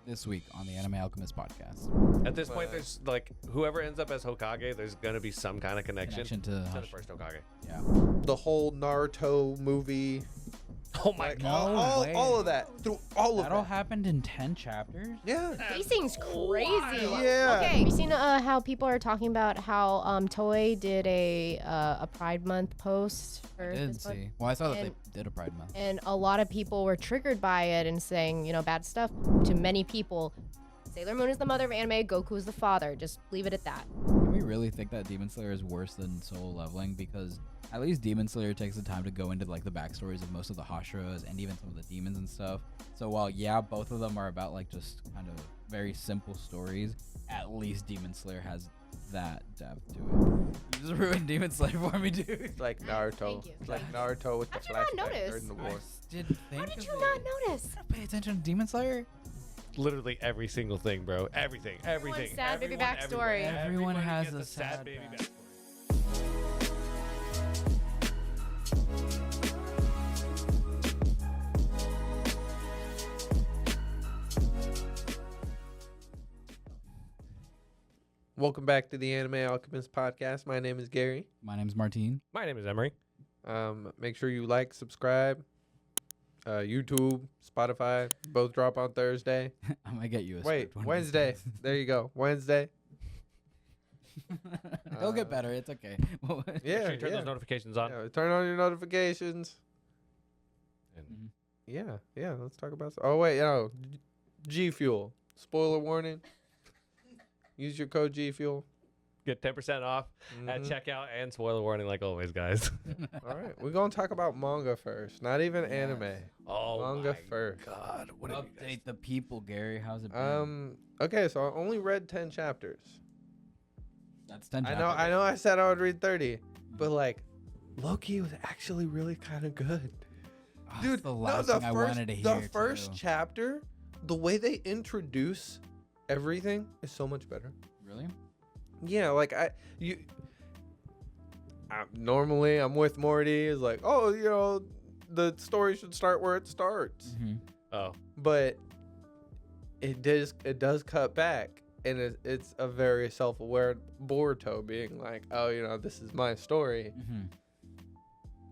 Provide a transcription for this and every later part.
this week on the Anime Alchemist podcast. At this point, there's like whoever ends up as Hokage, there's gonna be some kind of connection To the first Hokage. Yeah. The whole Naruto movie. Oh my Like, god! all of that. Through all of That all that. happened in 10 chapters? Yeah. Pacing's crazy. Yeah. Okay, have you seen how people are talking about how Toei did a Pride Month post for I did this month? see. Well, I saw that And- they did a Pride Month. And a lot of people were triggered by it and saying, bad stuff. To many people, Sailor Moon is the mother of anime, Goku is the father. Just leave it at that. Can we really think that Demon Slayer is worse than Solo Leveling? Because at least Demon Slayer takes the time to go into like the backstories of most of the Hashiras and even some of the demons and stuff. So while both of them are about like just kind of very simple stories, at least Demon Slayer has that depth to it. You just ruined Demon Slayer for me, dude. It's like Naruto. Thank you. It's like Naruto with the How'd you not flashback notice? during the war. Didn't think How did of you it. not notice? I don't pay attention to Demon Slayer. Literally every single thing, bro. Everything. Everyone's sad baby Everyone, backstory. Everyone everybody has gets a a sad sad baby backstory. backstory. Welcome back to the Anime Alchemist podcast. My name is Gary. My name's Martine. My name is Emery. Make sure you like, subscribe. YouTube, Spotify, both drop on Thursday. I might get you a Wait, script one of these Wednesday. days. There you go. Wednesday. They'll get better. It's okay. Make Yeah, sure you turn yeah. those notifications on. Yeah, turn on your notifications. Mhm. Yeah. Let's talk about. Oh wait, G Fuel. Spoiler warning. Use your code G Fuel. Get 10% off at checkout and spoiler warning, like always, guys. All right, we're gonna talk about manga first, not even anime. Oh Manga my first. god! What have you guys? Update the people, Gary. How's it been? Okay, so I only read 10 chapters. That's 10 I know. I said I would read 30, but like, Loki was actually really kind of good. Oh, Dude, that's the last thing I wanted to hear. The first too. chapter, the way they introduce everything is so much better. Really? Yeah, like normally I'm with Morty. Is like, oh, the story should start where it starts. Mm-hmm. Oh, But it does cut back, and it's a very self-aware Boruto being like, oh, this is my story. Mm-hmm.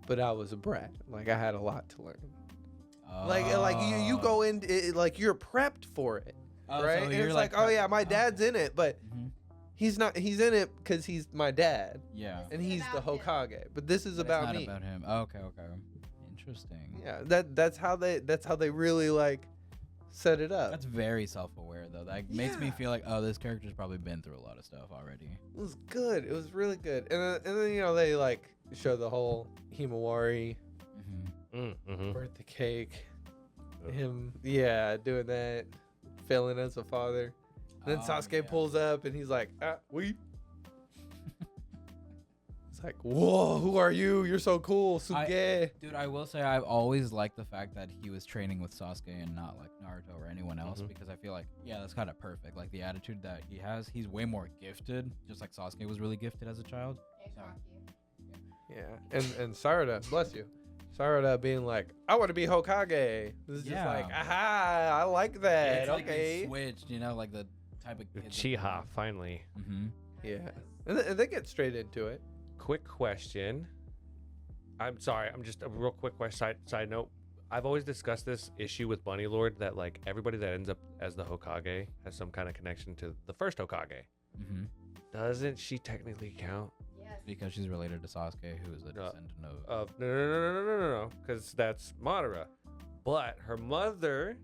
But I was a brat. Like I had a lot to learn. Oh. Like you go in it, like you're prepped for it, right? And it's like, oh yeah, my dad's in it, but Mm-hmm. he's not. He's in it because he's my dad, Yeah. and he's the about him. Hokage. But this is But it's about not me. about him. Oh, okay. Interesting. Yeah, that's how they really like set it up. That's very self-aware though. That makes me Yeah. feel like, oh, this character's probably been through a lot of stuff already. It was good. It was really good. And then they like show the whole Himawari mm-hmm. birthday cake. Oh. Him, doing that, failing as a father. Then Oh, Sasuke yeah. pulls up and he's like, we. It's like, whoa, who are you? You're so cool, Suge. Dude, I will say I've always liked the fact that he was training with Sasuke and not like Naruto or anyone else, because I feel like, that's kind of perfect. Like the attitude that he has, he's way more gifted, just like Sasuke was really gifted as a child. So, Yeah, and Sarada, bless you. Sarada being like, I want to be Hokage. This is just Yeah. like, aha, I like that. it's like they okay. switched, like the type of kids. Chiha, finally. Mm-hmm. Yeah. And they get straight into it. Quick question. I'm sorry. I'm just a real quick question. Side note. I've always discussed this issue with Bunny Lord that like everybody that ends up as the Hokage has some kind of connection to the first Hokage. Mm-hmm. Doesn't she technically count? Because she's related to Sasuke, who is a descendant of. No, because that's Madara. But her mother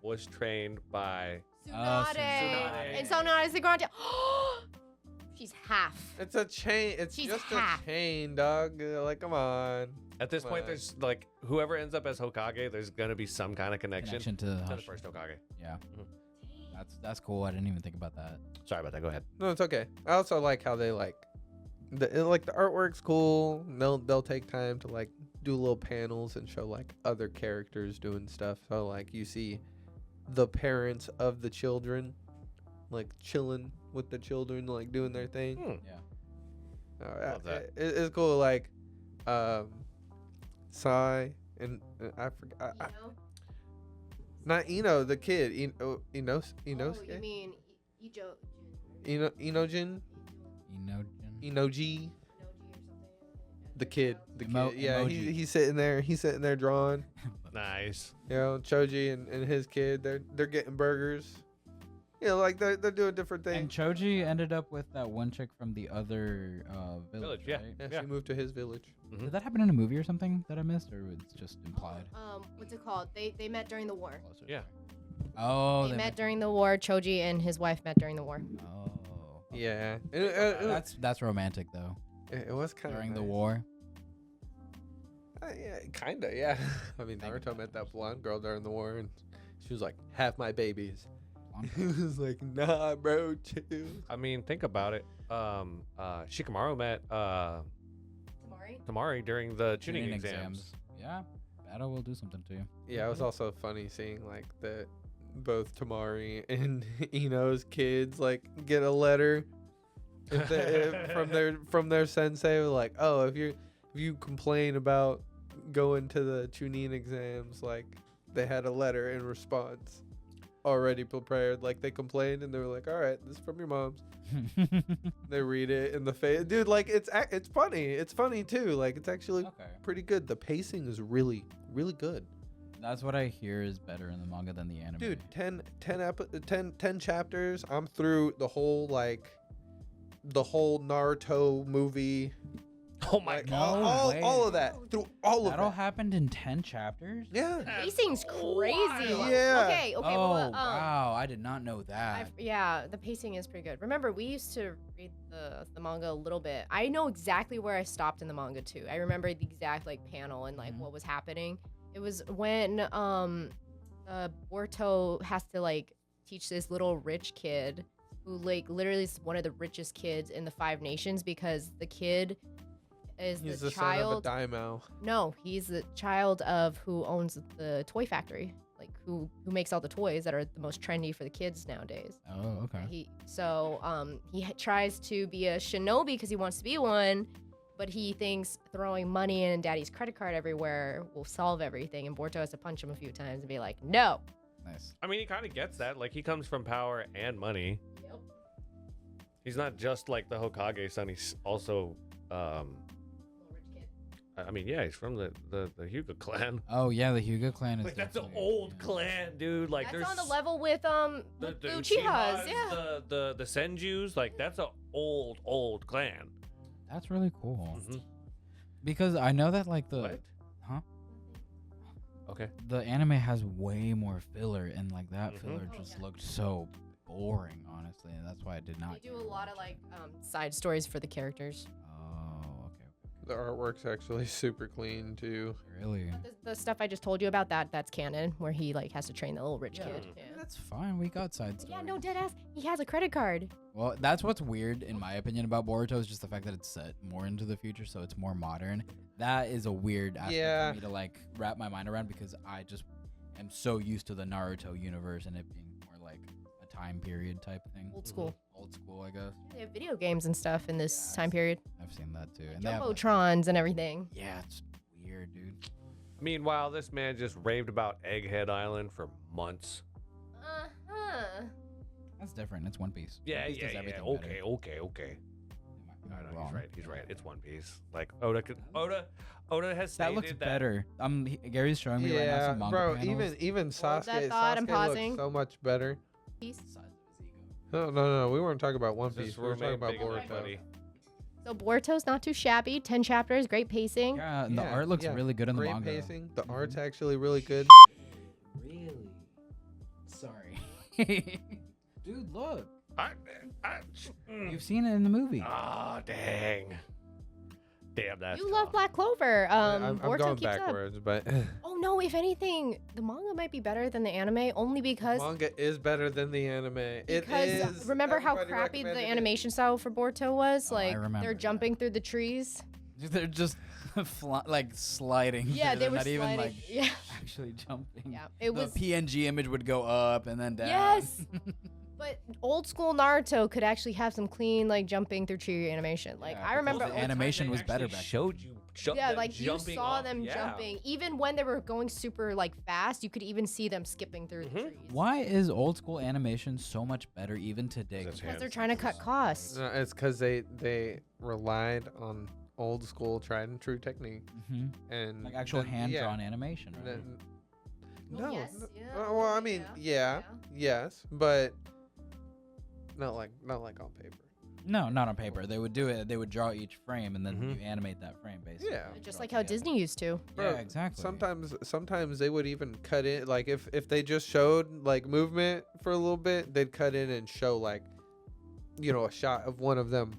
was trained by. Tsunade. Tsunade. And Tsunade is the grande. She's half. It's a chain. It's She's just half. a chain, dog. Like, come on. At this point, Right. there's like whoever ends up as Hokage, there's gonna be some kind of connection Connection to to the Hashi. first Hokage. Yeah. Mhm. That's cool. I didn't even think about that. Sorry about that. Go ahead. No, it's okay. I also like how they like the artwork's cool. They'll take time to like do little panels and show like other characters doing stuff. So like you see the parents of the children like chilling with the children, like doing their thing. Yeah. Love that. It's cool. Like Sai and I forgot. Not Ino, the kid. Inosuke. Oh, you mean Ijo? Inojin. Inoji. The kid. Yeah, Emoji. he's sitting there. He's sitting there drawing. Nice. You know, Choji and his kid. They're getting burgers. You know, like they're doing different And things. Choji ended up with that one chick from the other village, yeah. right? Yeah, Yeah. she moved to his village. Mhm. Did that happen in a movie or something that I missed, or it's just implied? What's it called? They met during the war. Yeah. Oh, They met during the war. Choji and his wife met during the war. Oh. Yeah, That's romantic though. it was kind of During the war. Yeah, kinda. Yeah. I mean, Think Naruto about met it. that blonde girl during the war, and she was like, "Have my babies." Blonde He was like, "Nah, bro, chill." I mean, think about it. Shikamaru met Tamari? Tamari during the tuning Tuning exams. Yeah, battle will do something to you. Yeah, it was also funny seeing like that both Tamari and Ino's kids like get a letter from their sensei like, oh, if you complain about going to the Chunin exams, like they had a letter in response already prepared. Like they complained and they were like, all right, this is from your mom's. They read it in the face, dude. Like it's funny. It's funny too. Like it's actually Okay. pretty good. The pacing is really good. That's what I hear is better in the manga than the anime. Dude, 10 chapters. I'm through the whole Naruto movie. Oh my Like, god. all of that. Through all of that all that. happened in 10 chapters? Yeah. Pacing's crazy. wild. Yeah. Okay. Oh, Well, wow. I did not know that. yeah, the pacing is pretty good. Remember, we used to read the manga a little bit. I know exactly where I stopped in the manga too. I remember the exact like panel and like Mhm. what was happening. It was when Boruto has to like teach this little rich kid who like literally is one of the richest kids in the Five Nations because the kid is He's the the son child. of a daimyo. No, he's the child of who owns the toy factory, like who makes all the toys that are the most trendy for the kids nowadays. Oh, okay. He tries to be a shinobi because he wants to be one, but he thinks throwing money in daddy's credit card everywhere will solve everything. And Boruto has to punch him a few times and be like, no. Nice. I mean, he kind of gets that. Like, he comes from power and money. Yep. He's not just like the Hokage son. He's also, Little rich kid. I mean, yeah, he's from the Hyuga clan. Oh, yeah, the Hyuga clan is Like, that's an definitely- old yeah. clan, dude. Like, That's there's on the level with the Uchihas. Yeah. the Senjus. Like, that's a old clan. That's really cool. Mhm. Because I know that, like, the... What? Huh? Okay. The anime has way more filler, and, like, that Mhm. filler Oh, just yeah. looked so boring, honestly, and that's why I did not... They do care a to lot of watch like it. side stories for the characters. Oh, okay. The artwork's actually super clean too. Really? The stuff I just told you about that's canon, where he like has to train the little rich Yeah. kid. Mm. That's fine. We got side stories. Yeah, no, dead ass. He has a credit card. Well, that's what's weird, in my opinion, about Boruto is just the fact that it's set more into the future, so it's more modern. That is a weird aspect Yeah. for me to, like, wrap my mind around because I just am so used to the Naruto universe and it being more like a time period type thing. Old school. Old school, I guess. They have video games and stuff in this Yes. time period. I've seen that too. And they have, like, Jumbotrons and everything. yeah, it's weird, dude. Meanwhile, this man just raved about Egghead Island for months. Uh-huh. That's different. It's One Piece. Yeah, One Piece yeah, does yeah. everything Okay, better. okay. Am No, I no, wrong? he's right. He's right. It's One Piece. Like Oda has That stated looks better. Gary's showing me right now Yeah, some manga bro. panels. Even Hold that Sasuke. thought, I'm Sasuke pausing. looks so much better. Piece. Size of his ego. No. We weren't talking about One This Piece. We were talking roommate about big enough, Boruto. buddy. So Boruto's not too shabby. 10 chapters, great pacing. Yeah, and the Yeah, art looks yeah. really good in the Great manga. pacing. The Mhm. art's actually really good. Really? Sorry. Dude, look. You've seen it in the movie. Ah, dang. Damn, that's You love tough. Black Clover. I'm Boruto going keeps up. backwards, but Oh no, if anything, the manga might be better than the anime only because manga is better than the anime. It because is. remember how Everybody crappy the recommended it. animation style for Boruto was? Oh, I Like remember they're that. jumping through the trees. They're just like sliding. Yeah, They're they were not sliding. even like Yeah. actually jumping. Yeah, it the was PNG image would go up and then down. Yes. But old school Naruto could actually have some clean like jumping through tree animation. Like Yeah, I remember because the animation was better back then. Showed you. yeah, them like you jumping saw off. them Yeah. jumping. Even when they were going super like fast, you could even see them skipping through the trees. Why is old school animation so much better even today? That's Because Yeah, they're trying to cut costs. No, it's because they relied on old school tried and true technique Hmm. and Like actual then- hand yeah, drawn animation, right? then- Well, no, yes, no- yeah, well, I mean, yeah. yes, but not like on paper. No, not on paper. They would do it. They would draw each frame and then Mhm. you animate that frame basically. Yeah. Just Draw like it how together. Disney used to. Bro, Yeah, exactly. Sometimes they would even cut in, like if they just showed like movement for a little bit, they'd cut in and show like, a shot of one of them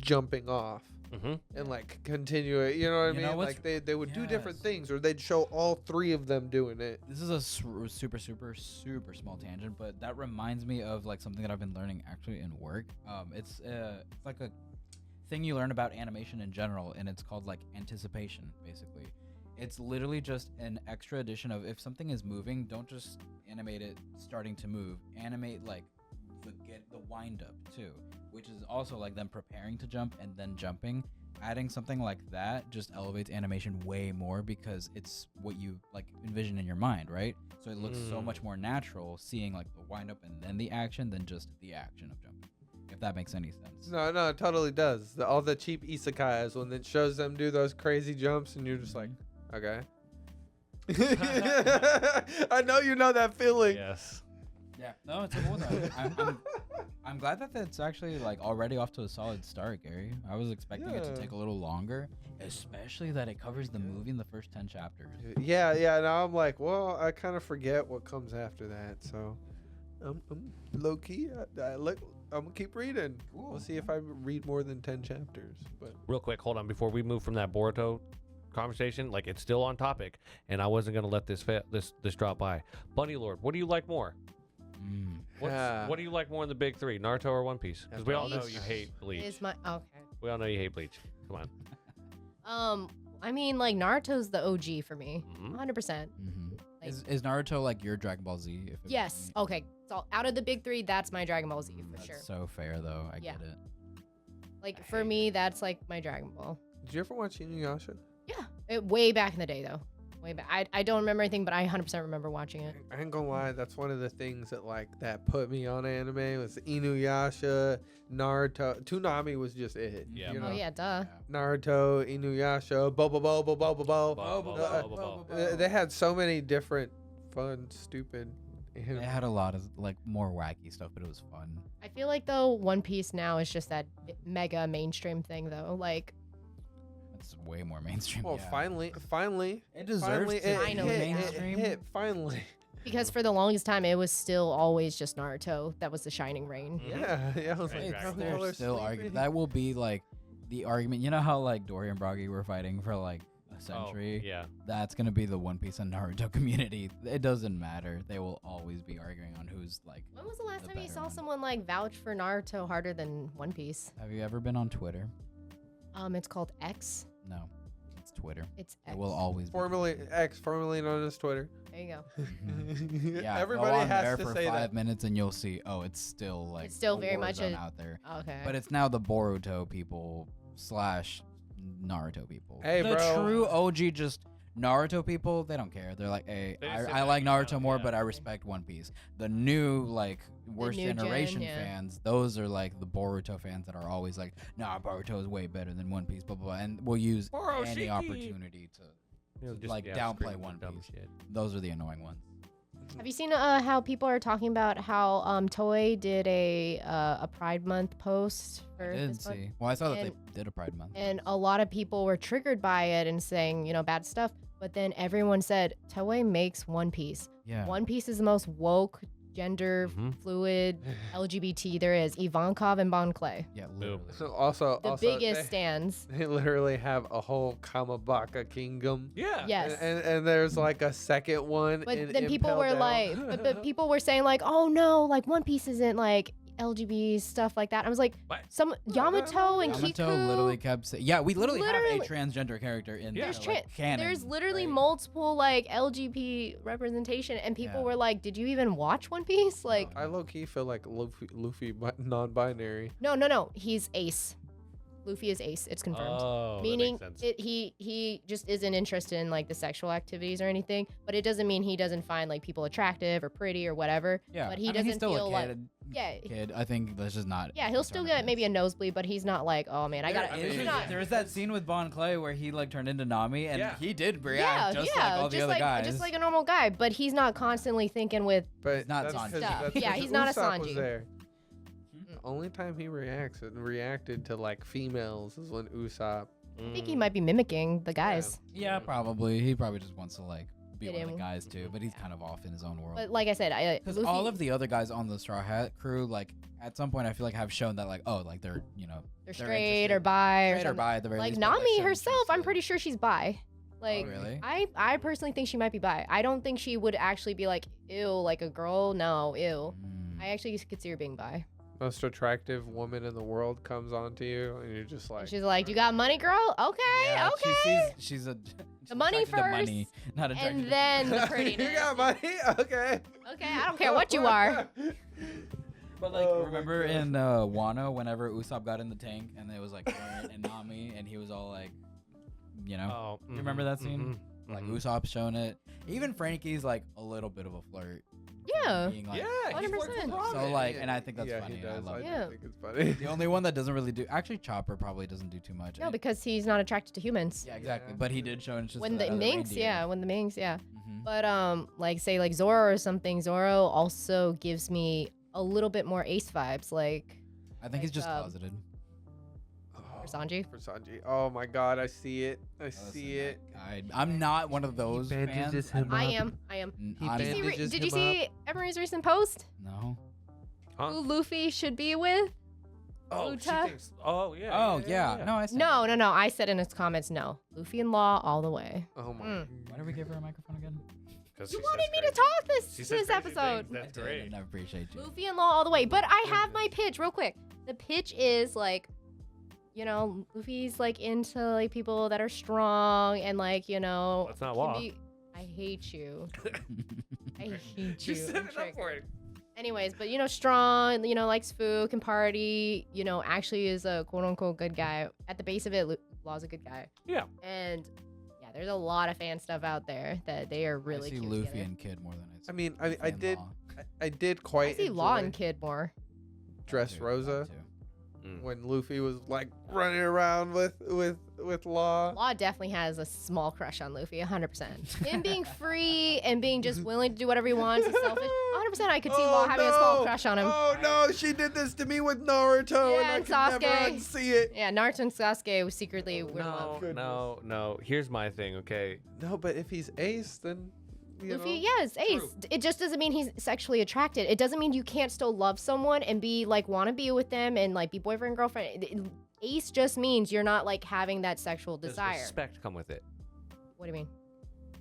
jumping off Mhm. and like continue it. You know what I You know mean? what's- Like they would do different Yes. things, or they'd show all three of them doing it. This is a super small tangent, but that reminds me of like something that I've been learning actually in work. It's like a thing you learn about animation in general, and it's called like anticipation. Basically, it's literally just an extra addition of if something is moving, don't just animate it starting to move. Animate like the wind up too, which is also like them preparing to jump and then jumping. Adding something like that just elevates animation way more because it's what you like envision in your mind, right? So it looks so much more natural seeing like the wind up and then the action than just the action of jumping. If that makes any sense. No, it totally does. All the cheap isekais when it shows them do those crazy jumps, and you're just like, okay. I know you know that feeling. Yes. Yeah, no, it's cool though. I'm glad that it's actually like already off to a solid start, Gary. I was expecting it to Yeah. take a little longer, especially that it covers the movie in the first 10 chapters. Yeah. Now I'm like, well, I kind of forget what comes after that. So, I'm low key. I'm gonna keep reading. Cool. We'll see if I read more than 10 chapters. But Real quick, hold on before we move from that Boruto conversation. Like it's still on topic, and I wasn't gonna let this this drop by. Bunny Lord, what do you like more? Mm. What do you like more in the big three, Naruto or One Piece? Because we all know Bleach you hate Bleach. Is my okay. We all know you hate Bleach. Come on. I mean, like Naruto's the OG for me, Mhm. 100%. Mhm. Like- Is Naruto like your Dragon Ball Z? If it Yes. Okay. So out of the big three, that's my Dragon Ball Z for That's sure. so fair though. I Yeah. get it. Like for me, that's like my Dragon Ball. did you ever watch Inuyasha? Yeah. Way back in the day though. Way back. I don't remember anything, but I 100% remember watching it. I ain't gonna lie, that's one of the things that put me on anime was Inuyasha, Naruto. Toonami was just it. Yeah. You Oh know? yeah, duh. Naruto, Inuyasha, Bobobo-bo Bo-bobo-bo. Bo-bo-bo-bo-bo. They had so many different fun, stupid They had a lot of like more wacky stuff, but it was fun. I feel like though One Piece now is just that mega mainstream thing though. Like It's way more mainstream. Well, yeah. finally, It deserves finally, to I it know be hit, it mainstream. it hit, finally. because for the longest time it was still always just Naruto that was the shining rain. Mhm. Yeah, I was Right, like, Dragon bro, Ball. y'all are There's still sleeping. argument. That will be like the argument. You know how like Dory and Broggy were fighting for like a century? Oh, yeah. That's gonna be the One Piece and Naruto community. It doesn't matter. They will always be arguing on who's like. When was the last The time you better saw one. someone like vouch for Naruto harder than One Piece? Have you ever been on Twitter? It's called X. No, it's Twitter. It's X. It will always. Be Formerly X, formerly known as Twitter. There you go. Mhm. Yeah, Everybody go on has there to for say 5 that. minutes and you'll see. Oh, it's still like. It's still a very war much zone a- out there. Okay. But it's now the Boruto people slash Naruto people. Hey, the bro. true OG just Naruto people, they don't care. They're like, hey, They just sit I back like and Naruto go, more, yeah. but I respect One Piece. The new like worst new gen, generation yeah. fans, those are like the Boruto fans that are always like, nah, Boruto is way better than One Piece, blah blah blah, and we'll use any Boroshiki. opportunity to. You know, just, Like, downplay screaming One dumb Piece. shit. Those are the annoying ones. Have you seen how people are talking about how Toei did a Pride Month post I for didn't this month? see. Well, I saw that And- they did a Pride Month. And a lot of people were triggered by it and saying, bad stuff. But then everyone said Toei makes One Piece. Yeah. One Piece is the most woke, gender Mhm. fluid LGBT there is. Ivankov and Bon Clay. Yeah, literally. So also, The biggest stands. they literally have a whole Kamabaka kingdom. Yeah. Yes. And there's like a second one. But in then people Impel were Down. like, but people were saying like, oh no, like One Piece isn't like LGBT stuff like that. I was like, What? some Yamato and Yamato Kiku. literally kept saying, yeah, we literally have Literally- a transgender character in Yeah. the like, canon. There's literally right? multiple like LGBT representation, and people Yeah. were like, "Did you even watch One Piece?" Like, I low key feel like Luffy non-binary. no, he's Ace. Luffy is Ace. It's confirmed. Oh, Meaning that makes sense. he just isn't interested in like the sexual activities or anything, but it doesn't mean he doesn't find like people attractive or pretty or whatever. Yeah, but he I mean, doesn't he's still feel a like kid. yeah. Kid, I think that's just not. Yeah, he'll still get maybe a nosebleed, but he's not like, oh man, I got. I There mean, He's not. there was that scene with Bon Clay where he like turned into Nami, and Yeah. he did Yeah, react just like all the just other like guys. just like a normal guy, but he's not constantly thinking with. But not that's Sanji. 'cause- Stuff. that's Yeah, 'cause he's not a Usopp was Sanji. there. Hmm? The only time he reacted to like females is when Usopp. I think he might be mimicking the guys. yeah, probably. He probably just wants to like be Fit one of the in. guys too, but he's kind of off in his own world. But like I said, Because Luffy, all of the other guys on the Straw Hat crew, like at some point, I feel like have shown that like, oh, like they're they're they're straight or interested. bi or straight or something. bi at the very Like least. but, Nami shown herself, I'm interest. pretty sure she's bi. Like, really? I personally think she might be bi. I don't think she would actually be like, ew, like a girl. No, ew. Mm. I actually could see her being bi. Most attractive woman in the world comes onto you, and you're just like, And she's like, you got money, girl? Okay, Yeah, okay. she's The money attracted to money, first, not attracted And to- then the you prettiness. got money? Okay. Okay, I don't care what you are. But like, Oh my remember gosh. in Wano, whenever Usopp got in the tank and it was like Eren and Nami, and he was all like, you know, Oh, you remember that scene? mhm, Like mhm. Usopp's showing it. Even Frankie's like a little bit of a flirt. Yeah. Being like, Yeah, he's worked for 100%. Robin. So like, and I think that's yeah, funny. He And I does. love it. Yeah. think it's funny. The only one that doesn't really do, actually, Chopper probably doesn't do too much. No, because he's not attracted to humans. yeah, exactly. Yeah. But he did show interest. When to the other Minx, reindeer. yeah, when the Minx, yeah. Mhm. But like say like Zoro or something, Zoro also gives me a little bit more Ace vibes, like I think he's like, just um, closeted. for Sanji. For Sanji. Oh my god, I see it. I Listen, see it. I'm not one of those bandages fans. him I up. am. He I'm Did you, not- bandages did you him see Emery's recent post? No. Huh? Who Luffy should be with? Oh, she Uta? thinks. Oh yeah. Oh yeah. No, I see. No. I said in his comments, no. Luffy and Law all the way. Oh my. Mm. Why did we give her a microphone again? 'Cause You she wanted says me to crazy- talk she this says crazy episode. things. That's I great. did, and I appreciate you. Luffy and Law all the way. But I have my pitch real quick. The pitch is like, you know, Luffy's like into like people that are strong and like, you know, That's not can Law. I hate you. I hate you. You set I'm it up for triggered. it. Anyways, but you know, strong, you know, likes food, can party, you know, actually is a quote unquote good guy. At the base of it, Law's a good guy. Yeah. And yeah, there's a lot of fan stuff out there that they are really I see cute Luffy together. and Kid more than I see. I mean, I Luffy and did, Law. I did I quite see Law enjoy and Kid more. Dress Too, that Rosa too. when Luffy was like running around with Law. Law definitely has a small crush on Luffy, 100%. Him being free and being just willing to do whatever he wants and selfish, 100% I could see Law having a small crush on him. Oh no, she did this to me with Naruto, Yeah, and I and can never Sasuke. unsee it. Yeah, Naruto and Sasuke was secretly were in love. No. Here's my thing. Okay. No, but if he's Ace, then you Luffy, know. yes, Ace. True. It just doesn't mean he's sexually attracted. It doesn't mean you can't still love someone and be like want to be with them and like be boyfriend girlfriend. Ace just means you're not like having that sexual Does desire. respect come with it? What do you mean?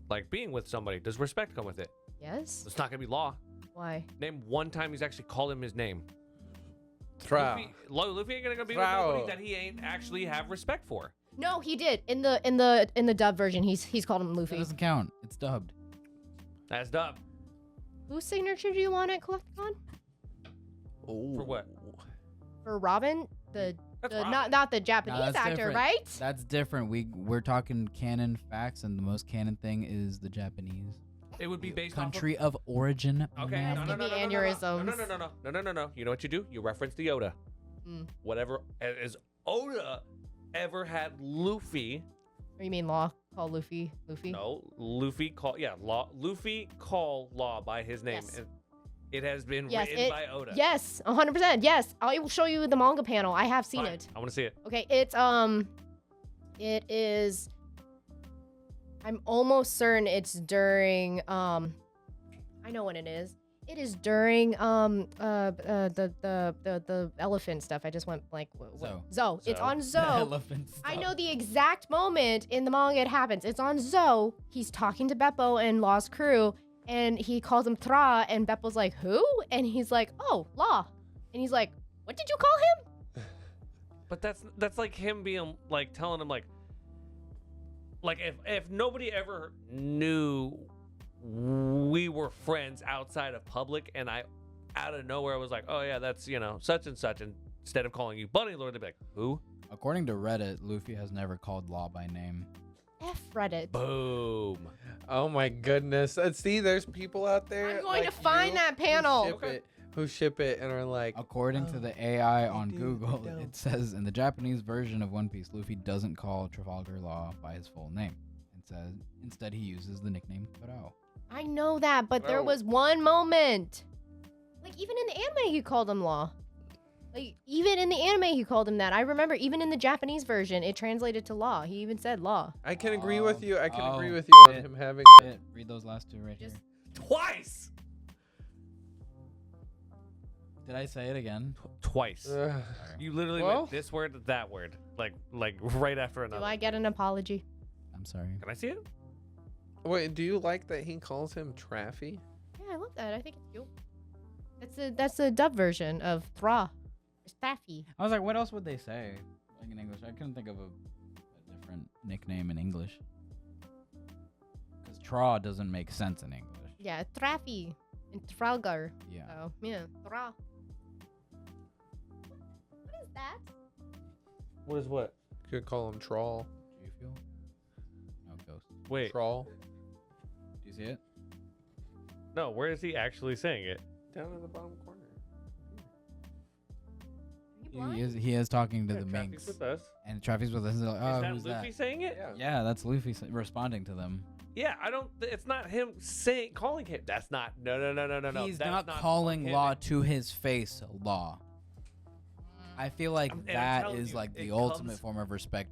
Like being with somebody, does respect come with it? Yes. It's not gonna be Law. Why? Name one time he's actually called him his name. Trow. Luffy ain't gonna be with Trow. nobody that he ain't actually have respect for. No, he did in the dub version. He's called him That Luffy. doesn't count. It's dubbed. That's dub. Whose signature do you want at Collecticon? For what? For Robin, the That's the Robin. not the Japanese that's actor, different. right? That's different. We're talking canon facts, and the most canon thing is the Japanese It would be based country of origin. Okay. ma'am. No, no, no, Give no, me no, no, aneurysms. no. You know what you do? You reference the Oda. Mm. Whatever as Oda ever had Luffy. Or you mean Law? Call Luffy. No, Luffy call Law. Luffy call Law by his name. Yes. And it has been Yes, written by Oda. Yes, 100%. Yes, I will show you the manga panel. I have seen Fine. it. I want to see it. Okay, it is. I'm almost certain it's during. I know when it is. It is during the elephant stuff. I just went blank. Zoe. It's Zoe. on The Zoe. elephant I stuff. know the exact moment in the manga it happens. It's on Zoe. He's talking to Beppo and Law's crew, and he calls him Tra, and Beppo's like, who? And he's like, oh, Law. And he's like, what did you call him? But that's like him being like telling him like if nobody ever knew we were friends outside of public, and I out of nowhere was like, oh yeah, that's such and such, and instead of calling you Bunny Lord, they'd be like, who? According to Reddit, Luffy has never called Law by name. F Reddit. Boom. Oh my goodness. See, there's people out there. I'm going like to find you that panel. Who ship it and are like, According to oh, the AI they on do, Google, they don't. it says in the Japanese version of One Piece, Luffy doesn't call Trafalgar Law by his full name. Instead, he uses the nickname Faro. I know that, but there Oh. was one moment. Like, even in the anime, he called him Law. Like, even in the anime, he called him that. I remember, even in the Japanese version, it translated to Law. He even said Law. I can agree with you. I can Oh, agree with you on shit. him having it. Shit, read those last two right Just- here. Twice. Did I say it again? Twice. Ugh. You literally Well- went this word to that word, like right after Do another. I get an apology? I'm sorry. Can I see it? Wait, do you like that he calls him Traffy? Yeah, I love that. I think it's cute. That's a dub version of Thra. Staffy. I was like, what else would they say? Like in English, I couldn't think of a different nickname in English. Because Tra doesn't make sense in English. Yeah, Traffy. And Trafalgar. Yeah. Oh, yeah. Thra. What is that? What is what? Could call him Troll. Do you feel? No, ghost. Wait, Troll. Do you see it? no. Where is he actually saying it? Down in the bottom corner. Are you blind? He is talking to Yeah, the Traffy's minks. with us. And Traffy's with us. He's like, Is oh, that who's Luffy that? saying it? Yeah. Yeah, that's Luffy responding to them. Yeah, I don't. It's not him calling him. That's not. No. He's That's not calling him. Law to his face, Law. I feel like And I'm that telling is you, like it the ultimate comes- form of respect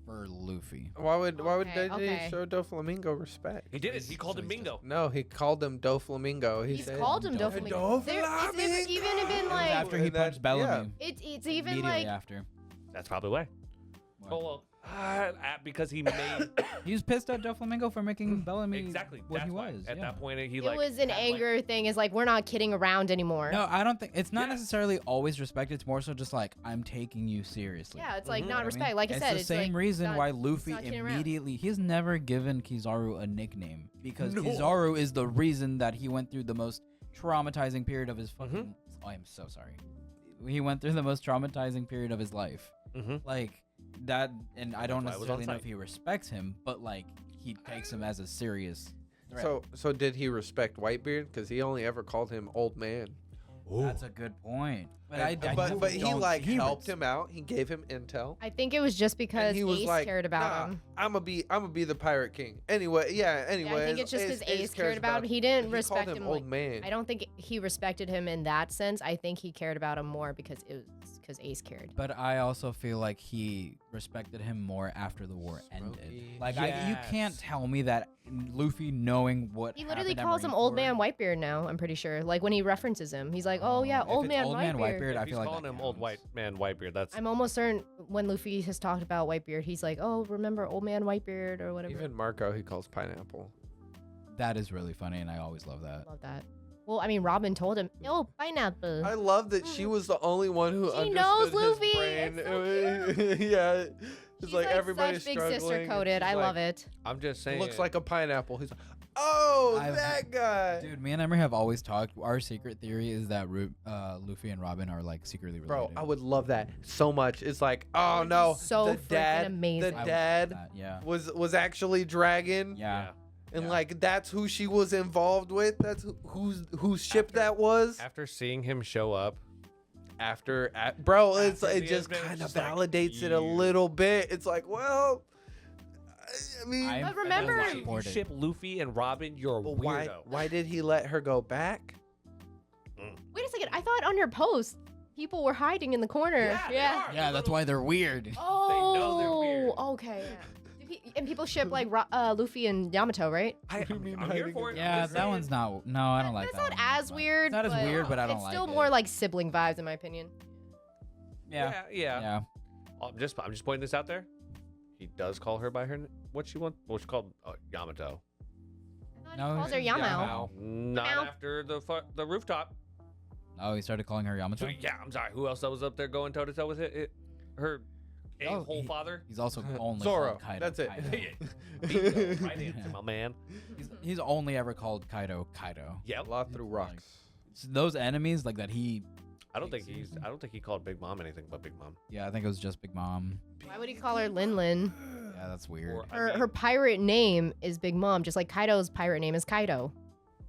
for Luffy. Why would Okay, they okay. show Doflamingo respect? He did it. He called him So he's Mingo. No, he called him Doflamingo. He's said, called him Doflamingo. Doflamingo. It's even been It was like after he And that- punched Bellamy. it's even Immediately like after. That's probably why. What? Oh well, because he made He was pissed at Doflamingo for making Bellamy exactly what that's he why. was. At yeah. that point. He it like was an had, anger thing. Is like we're not kidding around anymore. No, I don't think it's not Yeah. necessarily always respect. It's more so just like I'm taking you seriously. Yeah, it's like Mhm. You know what not I mean? respect. Like I it's said, the it's same like, reason not- why it's Luffy not kidding around. immediately he's never given Kizaru a nickname because No. Kizaru is the reason that he went through the most traumatizing period of his fucking. Mhm. Oh, I'm so sorry. He went through the most traumatizing period of his life. Mm-hmm. Like that, and I don't That's why I was necessarily on know site. if he respects him, but like he takes him as a serious threat. So did he respect Whitebeard? Because he only ever called him old man. That's a good point. But But he don't- like he helped res- him out. He gave him intel. I think it was just because And he was Ace like, cared about nah, him. I'm gonna be the pirate king. Anyway, yeah. Anyway, Yeah, I think it's just because Ace cared about him. He didn't He respect called him. old Like, man. I don't think he respected him in that sense. I think he cared about him more because it was because Ace cared. But I also feel like he respected him more after the war ended. Smokey. Like you can't Yes. tell me that Luffy knowing what He literally happened at calls him Old Man Marineford- Whitebeard now. I'm pretty sure. Like when he references him, he's like, "Oh yeah, If Old it's Man Old Man Whitebeard." Whitebeard, I If he's feel like calling that him Old counts. Man Whitebeard. That's I'm almost certain when Luffy has talked about Whitebeard, he's like, "Oh, remember Old Man Whitebeard or whatever." Even Marco, he calls pineapple. That is really funny, and I always love that. Love that. Well, I mean, Robin told him, "Oh, pineapple." I love that she was the only one who She understood knows his Luffy. brain. It's Yeah, it's She's like, like everybody's such big struggling. sister and coded. she's I like, love it. I'm just saying. Looks like a pineapple. He's like, oh, I've- that guy. Dude, me and Emery have always talked. Our secret theory is that Luffy and Robin are like secretly related. Bro, I would love that so much. It's like, oh would be no, so the freaking dad, amazing. I the would love dad that, yeah. was actually Dragon, Yeah. and yeah. like that's who she was involved with. That's whose ship After- that was. after seeing him show up, Bro, it After the just event, kind of it's just like, validates it a you- little bit. It's like, well, I mean, I'm- But remember- why you Supported. ship Luffy and Robin, you're a but weirdo. why did he let her go back? Wait a second. I thought on your post, people were hiding in the corner. Yeah, they are. Yeah, that's why they're weird. Oh, know they're weird. okay. And people ship like Luffy and Yamato, right? I'm here hiding for it. Yeah, I'm that one's not. No, I don't like That's that. not one, as but- weird. It's not as weird, but I don't it's like still it. more like sibling vibes, in my opinion. Yeah. Yeah. I'm just pointing this out there. He does call her by her what's she called Yamato. I thought No, he calls her it's Yamao. Yamao. Not Yamao. after the rooftop. Oh, he started calling her Yamato. So, yeah, I'm sorry. Who else that was up there going toe to toe with her Oh, whole he- father? He's also only Zoro. called Kaido. That's it. Kaido. Bingo. Right answer, my man. He's only ever called Kaido Kaido. Yep. A lot through Like, rocks. So those enemies like that he. I don't think he called Big Mom anything but Big Mom. Yeah, I think it was just Big Mom. Why would he call her Lin Lin? Yeah, that's weird. Or, I Her mean, her pirate name is Big Mom, just like Kaido's pirate name is Kaido.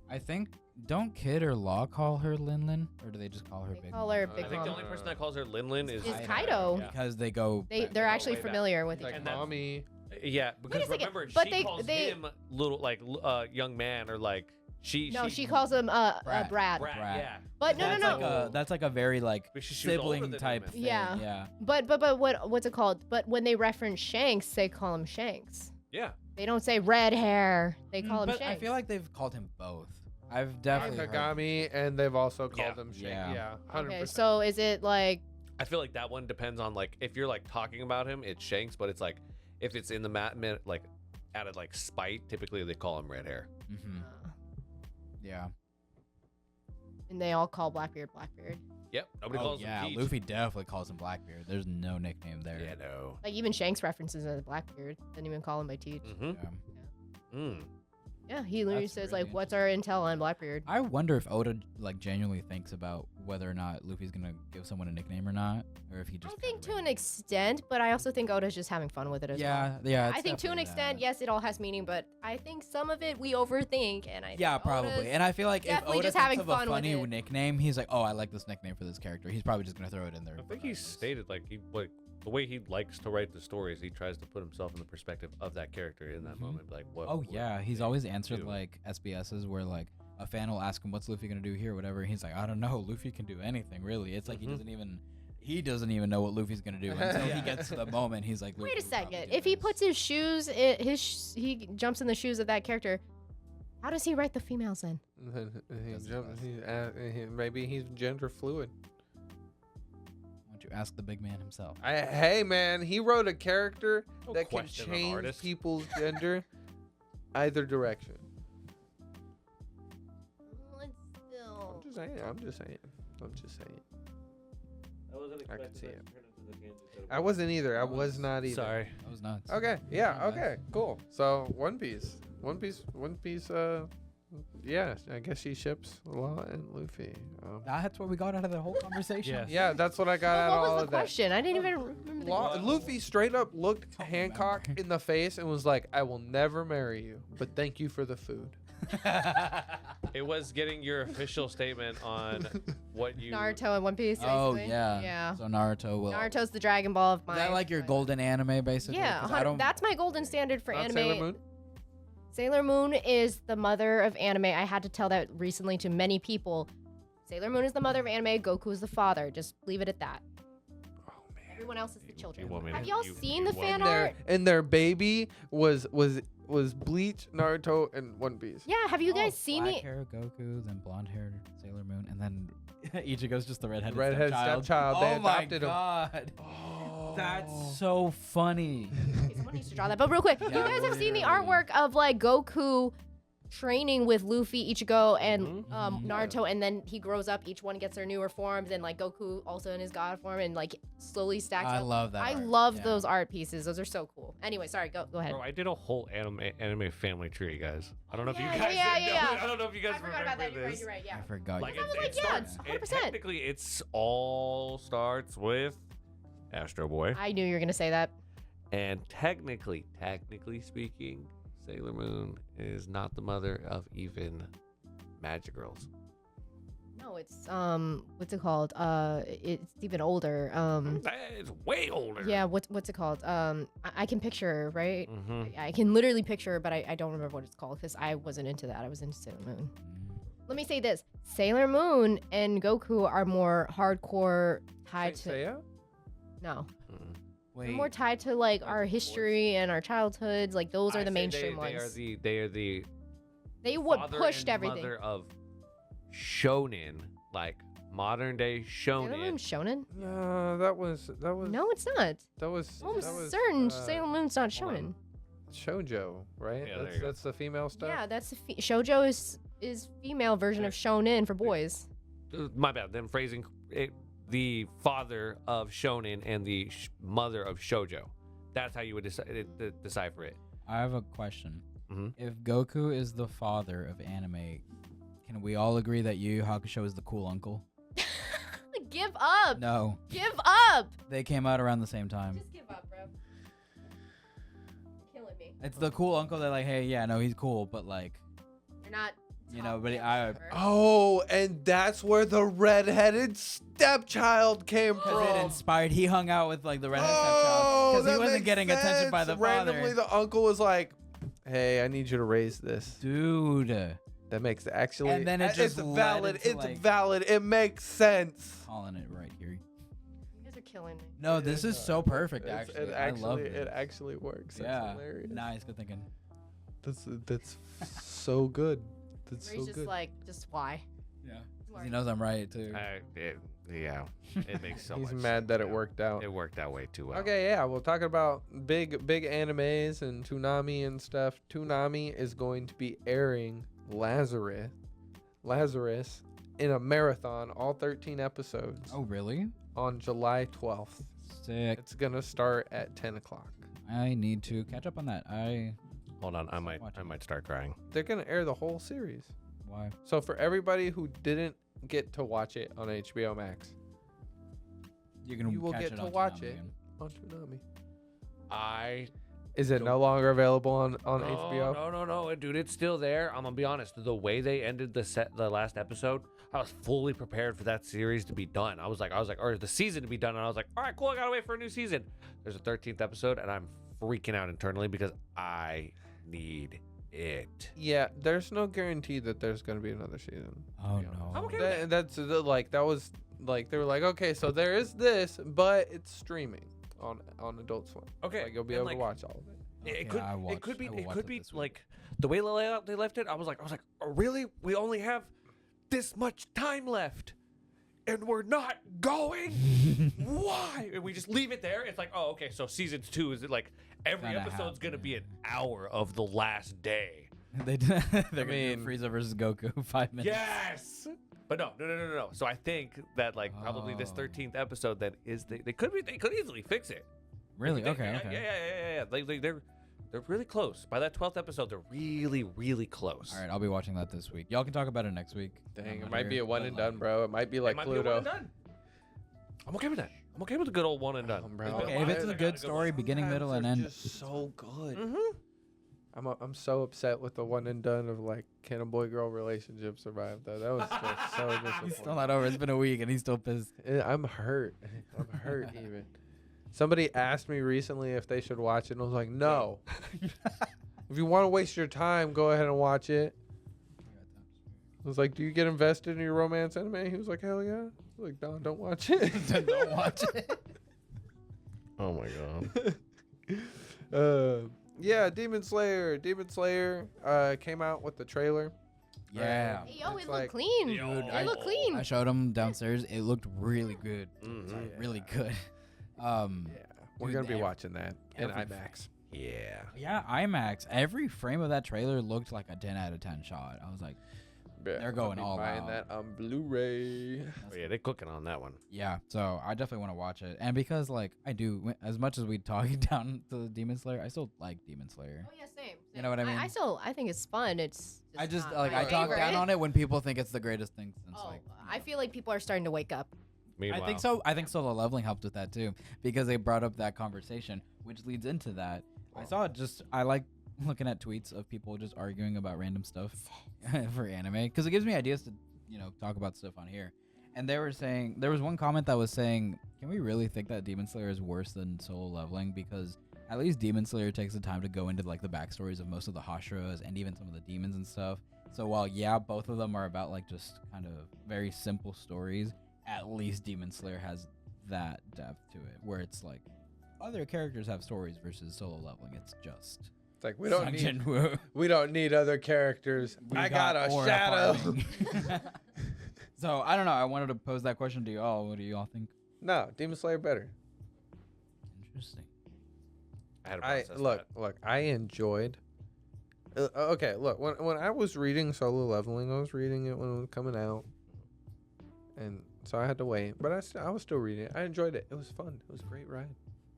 I think don't Kid or Law call her Lin Lin, or do they just call her They Big call Mom? her I Big think the Mom. only person that calls her Lin Lin is Is Kaido. Yeah. Because they go. They're back. actually way back. familiar with each Like other. that- mommy. Yeah, because second, remember, but she calls they- him little like young man or like she. No, she calls him Brat. Brat. Brat, Brat. yeah. But no, that's no, Like no. that's like a very like But she was older sibling than type him. thing. Yeah. Yeah. But what's it called? But when they reference Shanks, they call him Shanks. Yeah. They don't say red hair. They call him But Shanks. I feel like they've called him both. I've definitely heard. Kagami, and they've also called Yeah. them Shank. Yeah. Yeah, 100%. Okay, so is it like I feel like that one depends on like if you're like talking about him, it's Shanks, but it's like if it's in the like out of like spite, typically they call him red hair. Mm-hmm. Yeah. and they all call Blackbeard Blackbeard? Yep. Nobody Oh calls yeah. him Peach. Luffy definitely calls him Blackbeard. There's no nickname there. Yeah, no. Like even Shanks references as Blackbeard. Didn't even call him by Teach. Mm-hmm. Yeah. Mm. Yeah, he literally That's says really like, "What's our intel on Blackbeard?" I wonder if Oda like genuinely thinks about whether or not Luffy's gonna give someone a nickname or not, or if he just. I think kinda to an wait. extent, but I also think Oda's just having fun with it as well. Yeah, yeah. I think to an extent, yes, it all has meaning, but I think some of it we overthink, and I Yeah, think probably. Oda's- And I feel like if definitely Oda just thinks having of fun a with funny it. nickname, he's like, "Oh, I like this nickname for this character." He's probably just gonna throw it in there. I think he stated like the way he likes to write the stories, he tries to put himself in the perspective of that character in that Mhm. moment. Like what? Oh would yeah, he's they always answered do? like SBSs where like a fan will ask him, "What's Luffy gonna do here?" Whatever. He's like, "I don't know. Luffy can do anything really." It's like Mhm. he doesn't even know what Luffy's gonna do until Yeah. he gets to the moment. He's like, Wait "Luffy a would probably second. do If he this." puts his shoes, he jumps in the shoes of that character. How does he write the females then? Maybe he's gender fluid. Why don't you ask the big man himself? Hey man, he wrote a character No that can question an change artist. people's gender either direction. I'm just saying. I'm just saying. I'm just saying. I can see it. I wasn't either. I was not either. Sorry. That was nuts. Okay. Yeah. Yeah, Okay. Cool. So One Piece. One Piece. Yeah. I guess she ships Law and Luffy. That's what we got out of the whole conversation. Yes. Yeah. That's what I got out What of all was the of that. question? I didn't even remember. Luffy straight up looked Don't Hancock remember. in the face and was like, "I will never marry you, but thank you for the food." It was getting your official statement on what you. Naruto and One Piece. Oh basically. yeah. Yeah. So Naruto will. Naruto's the Dragon Ball of Is mine. that like your golden anime basically? Yeah, 'Cause I don't. that's my golden standard for Not anime. Sailor Moon. Sailor Moon is the mother of anime. I had to tell that recently to many people. Sailor Moon is the mother of anime. Goku is the father. Just leave it at that. Oh man. Everyone else is the You children. want me to- Have y'all you- seen you the want fan me to- art? And their baby was Bleach, Naruto, and One Piece. Yeah, have you guys seen black it? hair Goku, then blonde hair Sailor Moon, and then Ichigo's just the redheaded, Redheaded stepchild. They Oh my adopted him. god, Oh. that's so funny. Okay, someone needs to draw that. But real quick, you Yeah, guys have seen the literally. artwork of like Goku training with Luffy, Ichigo, and Mhm. Naruto, and then he grows up. Each one gets their newer forms, and like Goku also in his god form, and like slowly stacks I up. love that. I art. love Yeah. those art pieces. Those are so cool. Anyway, sorry. Go ahead. Bro, I did a whole anime family tree, guys. I don't know if you Yeah, guys. yeah. I don't know if you guys I forgot about that. remember You're right. this. You're right. Yeah. I forgot. Like you I was did like, that. yeah, starts, 100%. technically, it's all starts with Astro Boy, I knew you were gonna say that. and technically speaking, Sailor Moon is not the mother of even Magic Girls. No, it's what's it called? It's even older. It's way older. Yeah. What's it called? I can picture her, right? Mm-hmm. I can literally picture her, but I don't remember what it's called because I wasn't into that. I was into Sailor Moon. Let me say this: Sailor Moon and Goku are more hardcore tied to. Seiya? No, Wait, they're more tied to like Like our the history and our childhoods. Like those are the mainstream They are ones. the They would father pushed and everything. mother of shonen, like modern day Sailor Moon shonen. shonen? No, that was No, it's not. that was I'm that was, certain Sailor Moon's not hold on. shonen. shoujo, right? Yeah, there you go. That's the female stuff. Yeah, that's shoujo is female version of shonen for boys. my bad. Them phrasing it, the father of shonen and the mother of shoujo. That's how you would decipher it. I have a question. Mhm. If Goku is the father of anime, can we all agree that Yu Yu Hakusho is the cool uncle? Give up. No, Give up. they came out around the same time. Just give up, bro. Killing me. It's the cool uncle that like, hey, yeah, no, he's cool, but like, You're not. you know, top but man I. ever. Oh, and that's where the redheaded stepchild came Because from. it inspired. He hung out with like the redhead stepchild Oh, because he that wasn't makes getting attention by sense. the Randomly, father. the uncle was like, "Hey, I need you to raise this." Dude, That makes actually. And then it it's just led valid. into, It's like- valid. It makes sense. calling it right here. You guys are killing me. No, this is so perfect. It's- Actually, it I love actually, it. it actually works. That's Yeah, hilarious. nice, good thinking. That's so good. That's Where he's so just good. like, just why? Yeah, Why? he knows I'm right too. Yeah, it makes so He's much mad sense, that it yeah. worked out. It worked out way too well. Okay, yeah, we're talking about big animes and Toonami and stuff. Toonami is going to be airing Lazarus in a marathon, all 13 episodes, Oh, really? on July 12th. Sick. It's gonna start at 10 o'clock. I need to catch up on that. Hold on, I watching. might start crying. They're gonna air the whole series. Why? So for everybody who didn't get to watch it on HBO Max, You will catch get it to on watch Toonami it. again. on Toonami. I Is it Don't- no longer available on no, HBO? no, dude, it's still there. I'm gonna be honest. The way they ended the last episode, I was fully prepared for that series to be done. I was like, or the season to be done, and I was like, all right, cool. I gotta wait for a new season. There's a 13th episode, and I'm freaking out internally because I need it. Yeah, there's no guarantee that there's gonna be another season. Oh Yeah. no. I'm okay with That's like that was like they were like, okay, so there is this, but it's streaming on Adult Swim. Okay, Like you'll be and, able like, to watch all of it. It Okay, I will could be watch it this week. like the way they left it. I was like, oh, really? We only have this much time left, and we're not going. Why? And we just leave it there. It's like, oh, okay. So season 2 is it like every Gonna episode's gonna happen, be yeah. an hour of the last day. They they're gonna mean- do Frieza versus Goku 5 minutes. Yes. But no. So I think that like probably this Oh. 13th episode that is they could easily fix it. Really? They- Okay. yeah, Okay. Yeah. They're really close. By that 12th episode, they're really close. All right, I'll be watching that this week. Y'all can talk about it next week. Dang, I'm it not might be here, a one but, and done, bro. It might be like It might be a one and Pluto. done. I'm okay with that. I'm okay with a good old one and done. Bro. It's been Okay, a if while it's since a I got good story, one. beginning, middle, and Sometimes end. they're just so good. Mm-hmm. I'm so upset with the one and done of like, can a boy girl relationship survive though? That was just so disappointing. He's still not over. It's been a week and he's still pissed. I'm hurt. I'm hurt even. Somebody asked me recently if they should watch it, and I was like, no. If you want to waste your time, go ahead and watch it. I was like, do you get invested in your romance anime? He was like, hell yeah. I was like, no, don't watch it. Don't watch it. Oh my god. Yeah, Demon Slayer. Demon Slayer came out with the trailer. Yeah. Hey, yo, It's it like- looked clean. Dude, It looked clean. I showed him downstairs. It looked really good. Mhm. Really good. Yeah, we're Dude, gonna be every- watching that in every- IMAX. Yeah. Yeah, IMAX. Every frame of that trailer looked like a 10 out of 10 shot. I was like, Yeah, They're I'm going gonna be all buying out. that on Blu-ray. Oh, yeah, they're cooking on that one. yeah. So I definitely want to watch it. And because, like, I do, as much as we talk down to Demon Slayer, I still like Demon Slayer. Oh yeah, same. You know what I mean? I think it's fun. It's. I just, not like, my I talk down favorite. on it when people think it's the greatest thing since, Oh, like. I feel like people are starting to wake up. Meanwhile, I think so. I think Solo Leveling helped with that too, because they brought up that conversation, which leads into that. I like looking at tweets of people just arguing about random stuff for anime, because it gives me ideas to, talk about stuff on here. And they were saying, there was one comment that was saying, can we really think that Demon Slayer is worse than Solo Leveling? Because at least Demon Slayer takes the time to go into like the backstories of most of the Hashiras and even some of the demons and stuff. So while both of them are about like just kind of very simple stories, at least Demon Slayer has that depth to it, where it's like other characters have stories versus Solo Leveling. It's just It's like we don't Sung need Jin-woo. we don't need other characters. We I got a Aura shadow. farming. So I don't know. I wanted to pose that question to you all. What do you all think? No, Demon Slayer better. Interesting. I had to I process look. I enjoyed. Okay, look. When I was reading Solo Leveling, I was reading it when it was coming out, and so I had to wait. But I was still reading it. I enjoyed it. It was fun. It was a great ride,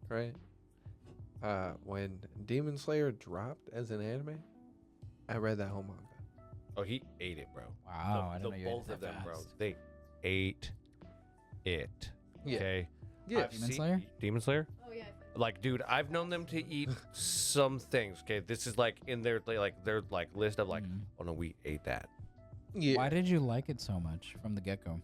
right? When Demon Slayer dropped as an anime, I read that whole manga. Oh, he ate it, bro. Wow, I the didn't know you ate both it of that them, bro. fast. They ate it. Yeah. Okay. Yeah. I've Demon seen- Slayer? Demon Slayer. Oh yeah. Like, dude, I've known them to eat some things. Okay, this is like in their list of like, Mhm. oh no, we ate that. Yeah. Why did you like it so much from the get-go?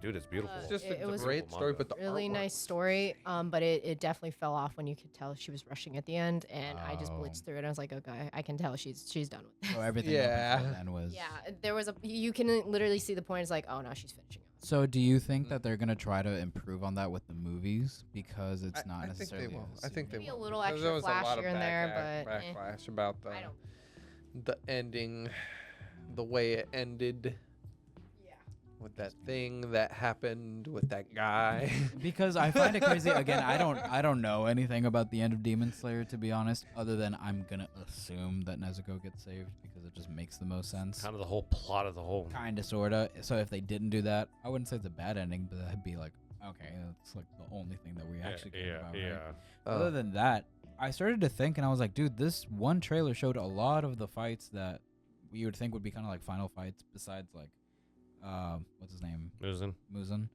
Dude, it's beautiful. It's just It a was great story, but the Really artwork nice was story. insane. But it definitely fell off when you could tell she was rushing at the end, and I just Oh. blitzed through it. I was like, okay, I can tell she's done with this. So everything Yeah. up until then was. Yeah, there was you can literally see the point. It's like, oh no, she's finishing. So do you Mm-hmm. think that they're gonna try to improve on that with the movies because it's not I think necessarily? they will. a I think they Maybe a will. little Because extra there was a flash lot of here and there, but, eh. backlash about I don't. the ending, the way it ended Yeah. with that thing that happened with that guy. Because I find it crazy. Again, I don't know anything about the end of Demon Slayer, to be honest, other than I'm gonna assume that Nezuko gets saved because it just makes the most sense. Kind of the whole plot of the whole. Kinda, sorta. So if they didn't do that, I wouldn't say it's a bad ending, but that'd be like, okay, that's like the only thing that we actually care about. Right? Other than that, I started to think, and I was like, dude, this one trailer showed a lot of the fights that you would think would be kind of like final fights, besides like, what's his name, Muzan.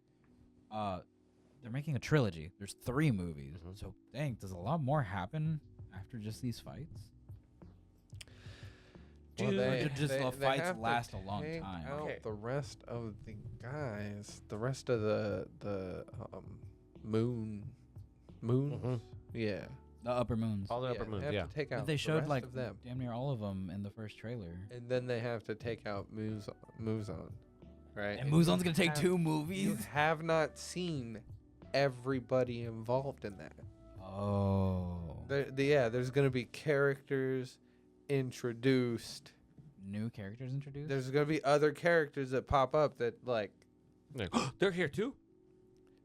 They're making a trilogy. There's 3 movies, Mhm. so dang, does a lot more happen after just these fights? Well, Dude, Or did just the they fights have to last a long take time? out Okay. the rest of the guys, the rest of the moons. Mhm. Yeah. The upper moons. All the Yeah, upper they moons, have yeah. to take out But they the showed rest like of them, damn near all of them in the first trailer. and then they have to take out Muzan, right? And you Muzan's gonna take have- 2 You movies. have not seen everybody involved in that. Oh, There's gonna be characters introduced. new characters introduced. There's gonna be other characters that pop up that like They're here too.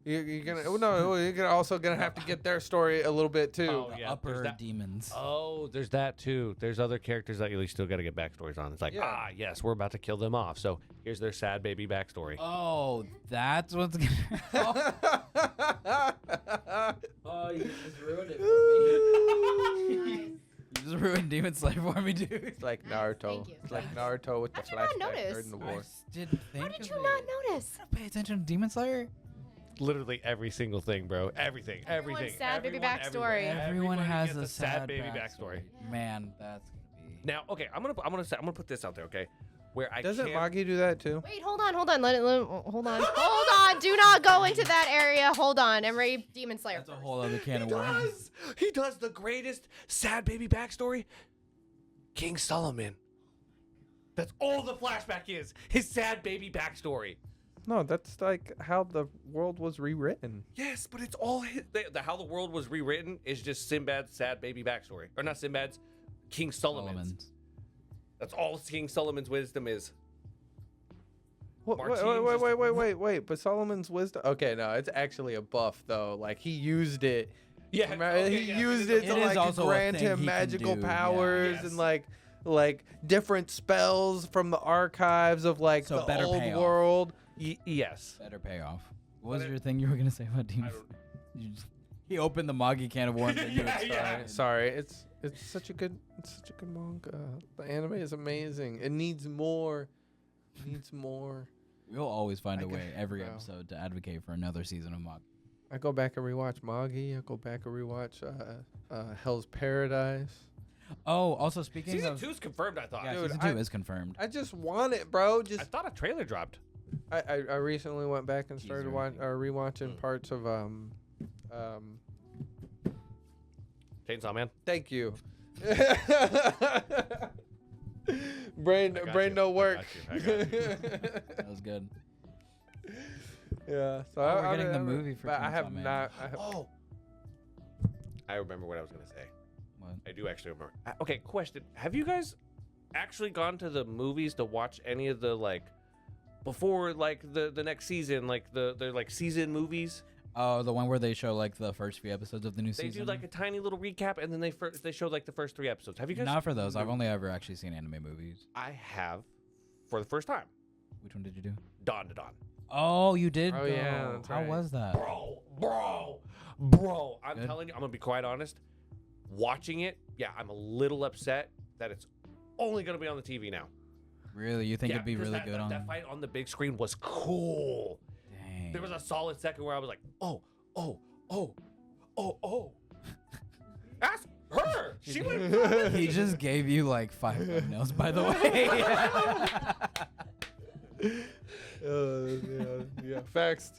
you're gonna. Oh, no, you're gonna also gonna have to get their story a little bit too. Oh, The yeah, there's upper that- demons. Oh, there's that too. There's other characters that you still got to get backstories on. It's like, Yeah. yes, we're about to kill them off. So here's their sad baby backstory. Oh, that's what's gonna. Oh, you just ruined it for me. You just ruined Demon Slayer for me, dude. It's like Nice, Naruto. thank you, It's like thanks. Naruto with the How'd you not flashback notice? during the I war. just didn't think How did of you it. not notice? Pay attention to Demon Slayer. Literally every single thing, bro. Everything. Everyone's sad baby Everyone, backstory. Everyone has gets a sad baby backstory. Man, that's gonna be. Now, okay, I'm gonna put this out there, okay? Where I Doesn't can't. Magi do that too? Wait, hold on. Hold on. Do not go into that area. Hold on. Emery Demon Slayer. That's a whole other can He of worms. does. He does the greatest sad baby backstory. King Solomon. That's all the flashback is. His sad baby backstory. No, that's like how the world was rewritten. Yes, but it's all his, how the world was rewritten is just Sinbad's sad baby backstory, or not Sinbad's, King Solomon's. Solomon's. That's all King Solomon's wisdom is. Wait, Martine's wait. But Solomon's wisdom. Okay, no, it's actually a buff though. Like he used it. Yeah, He used it to It is like also a grant thing him he can magical do, yeah. powers Yes. and like different spells from the archives of like So the better old payoff. world. Yes. Better payoff. What was But your thing you were gonna say about Demon I Slayer? He opened the Magi can of worms. and you Yeah, explained. Sorry, it's such a good manga. The anime is amazing. It needs more. We'll always find I a can- way every bro. episode to advocate for another season of Magi. I go back and rewatch Magi. I go back and rewatch Hell's Paradise. Oh, also speaking Season of 2's confirmed, I thought. yeah, Dude, season 2 I- is confirmed. I just want it, bro. I Just thought a trailer dropped. I recently went back and started Teaser, I think. rewatching parts of Chainsaw Man. Thank you. brain I got brain you. no I work. got you. That was good. Yeah. So Oh, we're getting the movie for but I Chainsaw have Man. not. Oh. I remember what I was going to say. What? I do actually remember. Okay, question. Have you guys actually gone to the movies to watch any of the, like, before, like, the next season, like, the like, season movies? Oh, the one where they show like the first few episodes of the new They season. do, like, a tiny little recap, and then they show, like, the first 3 episodes. Have you guys? Not for those. I've only ever actually seen anime movies. I have, for the first time, Which one did you do? Dawn to Dawn. Oh, you did. Oh, go. yeah, that's How right. was that? Bro. I'm Good? telling you, I'm gonna be quite honest. Watching it, yeah, I'm a little upset that it's only gonna be on the TV now. Really? You think Yeah, it'd be because really that, good that, on? that fight on the big screen was cool. Dang. There was a solid second where I was like, oh. Ask her. She went. He just gave you like 5 thumbnails, by the way. Yeah. Facts.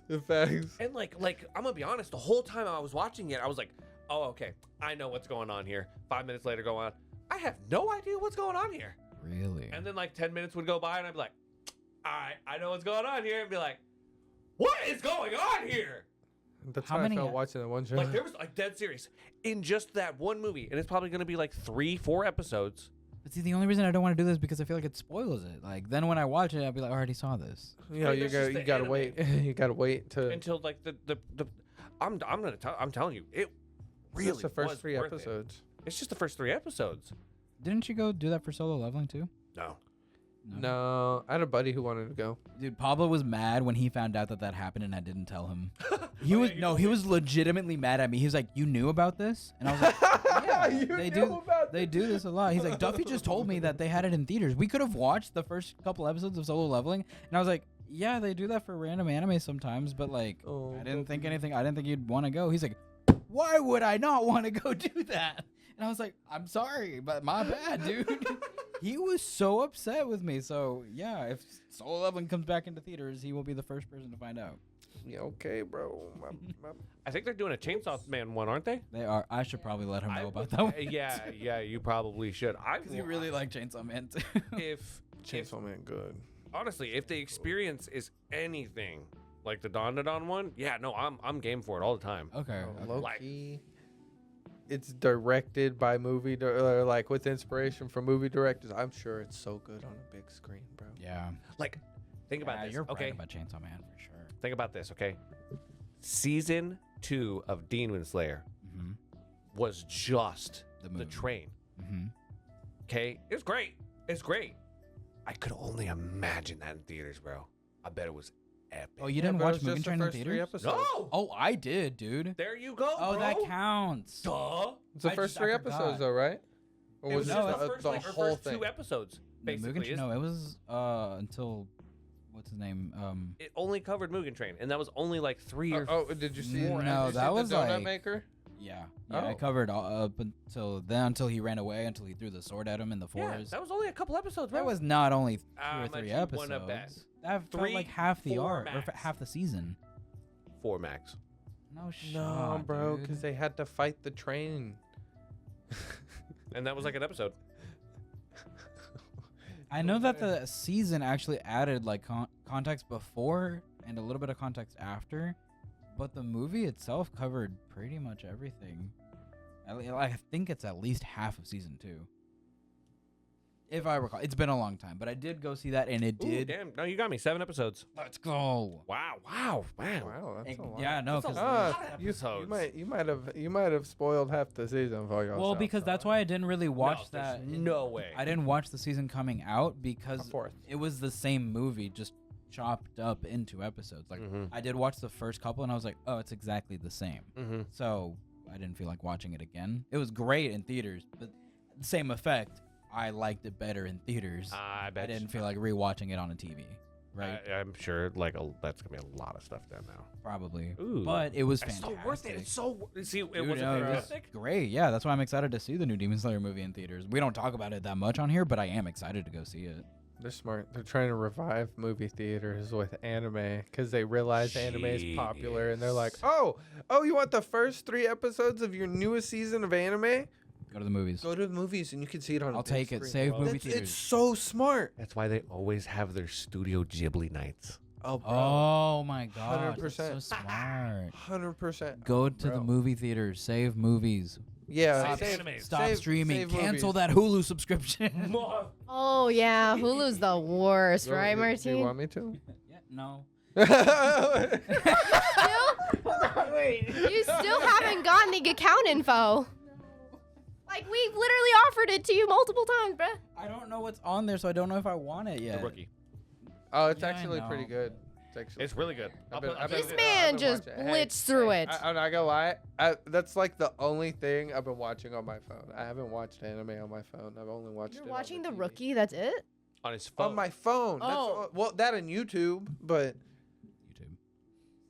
And like I'm gonna be honest, the whole time I was watching it, I was like, oh, okay, I know what's going on here. 5 minutes later, go on. I have no idea what's going on here. Really? And then like 10 minutes would go by, and I'd be like, I know what's going on here, and be like, what is going on here? That's How how, many- I felt watching that one show. Like there was like dead serious in just that one movie, and it's probably gonna be like 3-4 episodes. But see, the only reason I don't want to do this is because I feel like it spoils it. Like then when I watch it, I'll be like, I already saw this. you know, Like, you that's just got the you gotta anime. wait. You gotta wait to. Until like I'm telling you, it really Just the first was 3 worth it. episodes. It's just the first 3 episodes. Didn't you go do that for Solo Leveling too? No. No, I had a buddy who wanted to go. Dude, Pablo was mad when he found out that happened and I didn't tell him. He Oh, was yeah, you no, told he me. was legitimately mad at me. He was like, "You knew about this?" And I was like, "Yeah, You they knew do. about They do this a lot." He's like, "Duffy just told me that they had it in theaters. We could have watched the first couple episodes of Solo Leveling." And I was like, "Yeah, they do that for random anime sometimes, but like, Oh, I didn't think Duffy. anything. I didn't think you'd want to go." He's like, "Why would I not want to go do that?" And I was like, "I'm sorry, but my bad, dude." He was so upset with me. So yeah, if Solo Leveling comes back into theaters, he will be the first person to find out. Yeah, okay, bro. I think they're doing a Chainsaw Man one, aren't they? They are. I should probably let him know about would- that one. yeah, you probably should. Because you really like Chainsaw Man too. if Chainsaw Man, good. honestly, if the experience is anything like the Don one, yeah, no, I'm game for it all the time. Okay. Low Like- key, it's directed by like with inspiration from movie directors. I'm sure it's so good on a big screen, bro. Yeah. Like, think about this. You're okay, right about Chainsaw Man for sure. think about this. Okay, season 2 of Demon Slayer Mm-hmm. was just The the movie. train. Mm-hmm. Okay, it's great. It's great. I could only imagine that in theaters, bro. I bet it was epic. Oh, you didn't bro, watch it's Mugen just the Train in first 3 theaters? episodes. No. Oh, I did, dude. There you go. Oh, bro. that counts. Duh. It's the I first just- I 3 forgot. episodes, though, right? Or It was no, just it's the first, the like, our whole first thing? 2 episodes, No, basically. Mugen, no, it was until what's his name? It only covered Mugen Train, and that was only like 3 or Oh, did you see? No, did you see that was the Donut like- Maker. Yeah, I Oh. covered all, up until then, until he ran away, until he threw the sword at him in the Yeah, forest. that was only a couple episodes, bro. That was not only 2 I'm or gonna 3 cheat episodes. one of that. That felt 3, like half the 4 arc, or max. half the season. 4 max. No shot, No, bro, dude. because they had to fight the train. And that was like an episode. I know that the season actually added like context before and a little bit of context after, but the movie itself covered pretty much everything. I think it's at least half of season 2. If I recall, it's been a long time, but I did go see that, and it Ooh, did. damn. No, you got me. 7 episodes. Let's go. Wow. Man. Wow, that's a lot. Yeah, no, That's a because lot of You episodes. might have spoiled half the season for yourself. well, because that's why I didn't really watch No, there's that. no way. I didn't watch the season coming out because A fourth. it was the same movie, just chopped up into episodes. Like Mhm. I did watch the first couple, and I was like, oh, it's exactly the same. Mm-hmm. So I didn't feel like watching it again. It was great in theaters, but same effect. I liked it better in theaters. I I bet. didn't feel like rewatching it on a TV, right? I'm sure like that's gonna be a lot of stuff done now. Probably. Ooh. But it was It's fantastic. so worth it. It's so see. It Dude, wasn't no, it was fantastic. great. Yeah, that's why I'm excited to see the new Demon Slayer movie in theaters. We don't talk about it that much on here, but I am excited to go see it. They're smart. They're trying to revive movie theaters with anime because they realize anime is popular, and they're like, Jeez. oh, you want the first 3 episodes of your newest season of anime? Go to the movies. Go to the movies, and you can see it on. I'll a big take it. screen. Save bro. movie It's theaters. so smart. That's why they always have their Studio Ghibli nights. Oh, bro. Oh my god. 100%. That's so smart. 100%. Go to the Bro. movie theaters. Save movies. Yeah. Save save- animes. Stop save- streaming. save Cancel movies. that Hulu subscription. Oh yeah, Hulu's the worst, Do right, you Martine? want me to? Yeah, no. You still haven't gotten the account info. Like we've literally offered it to you multiple times, bruh. I don't know what's on there, so I don't know if I want it The yet. rookie. Oh, it's Yeah, I actually pretty know. good. actually. It's really good. I've been- I've This been- man I've been just watching- blitzed through it. I'm not gonna lie. That's like the only thing I've been watching on my phone. I haven't watched anime on my phone. I've only watched. You're it watching on The TV. Rookie. That's it. On his phone. On my phone. That's Oh. well, that and YouTube, but YouTube.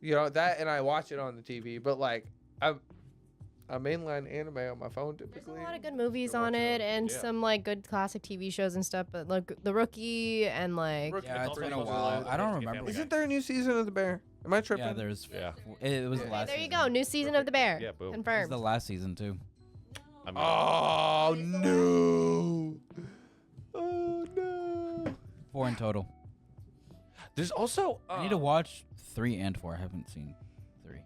you know that, and I watch it on the TV. But like, I mainline anime on my phone There's typically. a lot of good movies Been on watching it, them. and Yeah. some like good classic TV shows and stuff. But like The Rookie and like Rookie- Yeah, it's also been a supposed to while. be I don't Family remember. Guy. Isn't there a new season of The Bear? Am I tripping? Yeah, there's. Yeah. It was the Yeah. last. there you season. go, new season of The Bear. Yeah, boom. It was Confirmed. the last season too. I mean, Oh no! Oh no! 4 in total. there's also I need to watch 3 and 4. I haven't seen 3.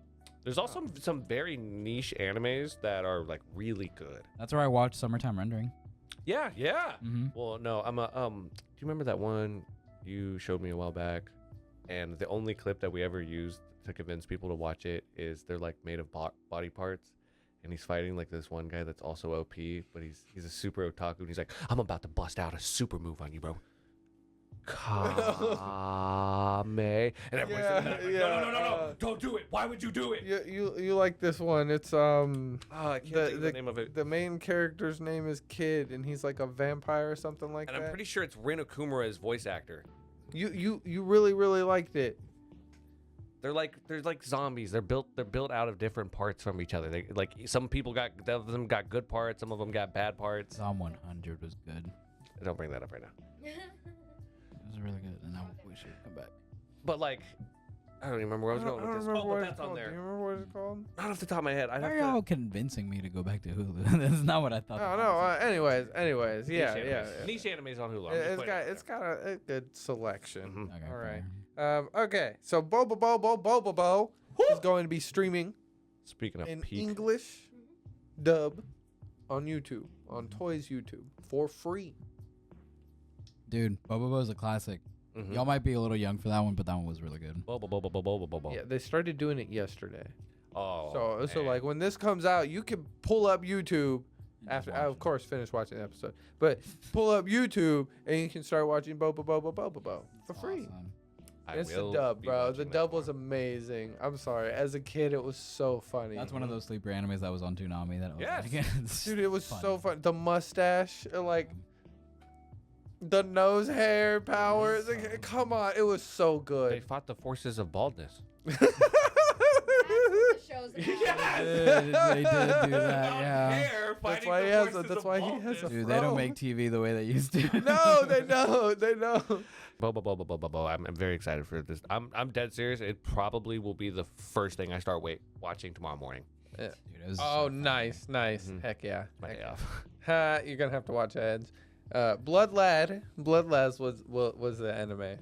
there's also some very niche animes that are like really good. That's where I watched Summertime Rendering. Yeah, yeah. Mm-hmm. Well, no, I'm a Do you remember that one you showed me a while back? And the only clip that we ever used to convince people to watch it is they're like made of body parts, and he's fighting like this one guy that's also OP, but he's a super otaku, and he's like, I'm about to bust out a super move on you, bro. Kame. And everyone's Yeah, in the back like, no, don't do it. Why would you do it? You like this one? It's Oh, I can't think of the name of it. The main character's name is Kid, and he's like a vampire or something like And that. I'm pretty sure it's Rin Okumura's voice actor. You really liked it. They're like zombies. They're built out of different parts from each other. They like some people them got good parts, some of them got bad parts. Psalm 100 was good. Don't bring that up right now. It was really good, and we should come back. But like, I don't even remember where I was going with this. remember Oh, what but it's that's on called. Do you there. remember what it's called? Not off the top of my head. I Why have are to. y'all convincing me to go back to Hulu? That's not what I thought. Oh the no. conversation- Anyways, yeah. Niche animes on Hulu. I'm just It's putting it got a good selection. Mhm. Okay, All right. fair. Okay. So Bobobo-bo is going to be streaming Speaking of in peak, English dub on YouTube, on Toys YouTube for free. Dude, Bobobo is a classic. Mhm. Y'all might be a little young for that one, but that one was really good. Bobobo-bo-bo-bo-bo-bo. Yeah, they started doing it yesterday. Oh. So man. like when this comes out, you can pull up YouTube after I, of course finish watching the episode, but pull up YouTube and you can start watching Bobobo-bo-bobo for free. Awesome. I It's the will dub, be bro. The watching that dub was tomorrow. amazing. I'm sorry. As a kid, it was so funny. That's one of those sleeper animes that was on Toonami. That was Yes. like, it's Dude, it was funny. so fun. The mustache, like the nose hair power. So- Like, come on, it was so They good. fought the forces of baldness. That's what the show's about. Yes! They did do that, yeah. That's why he has. That's why he has a. Dude, they don't fro. make TV the way they used to. No, they don't. They don't. Bo. I'm very excited for this. I'm dead serious. It probably will be the first thing I start watching tomorrow morning. Dude, it was Oh, so funny. nice. Mhm. Heck yeah. My Heck day yeah. off. Ha, you're gonna have to watch ads. Blood Lad was the anime. That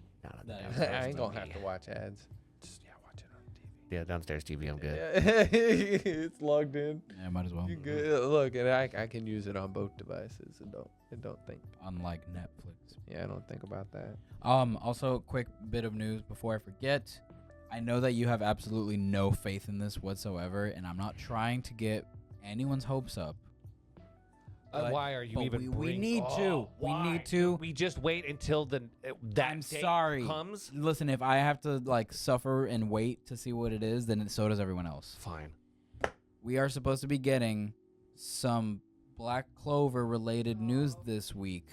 I is ain't gonna me. have to watch ads. Just watch it on TV. Yeah, downstairs TV. I'm good. Yeah. It's logged in. Yeah, might as well. You good? Look, and I can use it on both devices. And don't think. Unlike Netflix. Yeah, I don't think about that. Also, quick bit of news before I forget. I know that you have absolutely no faith in this whatsoever, and I'm not trying to get anyone's hopes up. But- Why are you but even? we need to. We need to. We just wait until that I'm date sorry. comes. Listen, if I have to like suffer and wait to see what it is, then so does everyone else. Fine. We are supposed to be getting some Black Clover related news this week.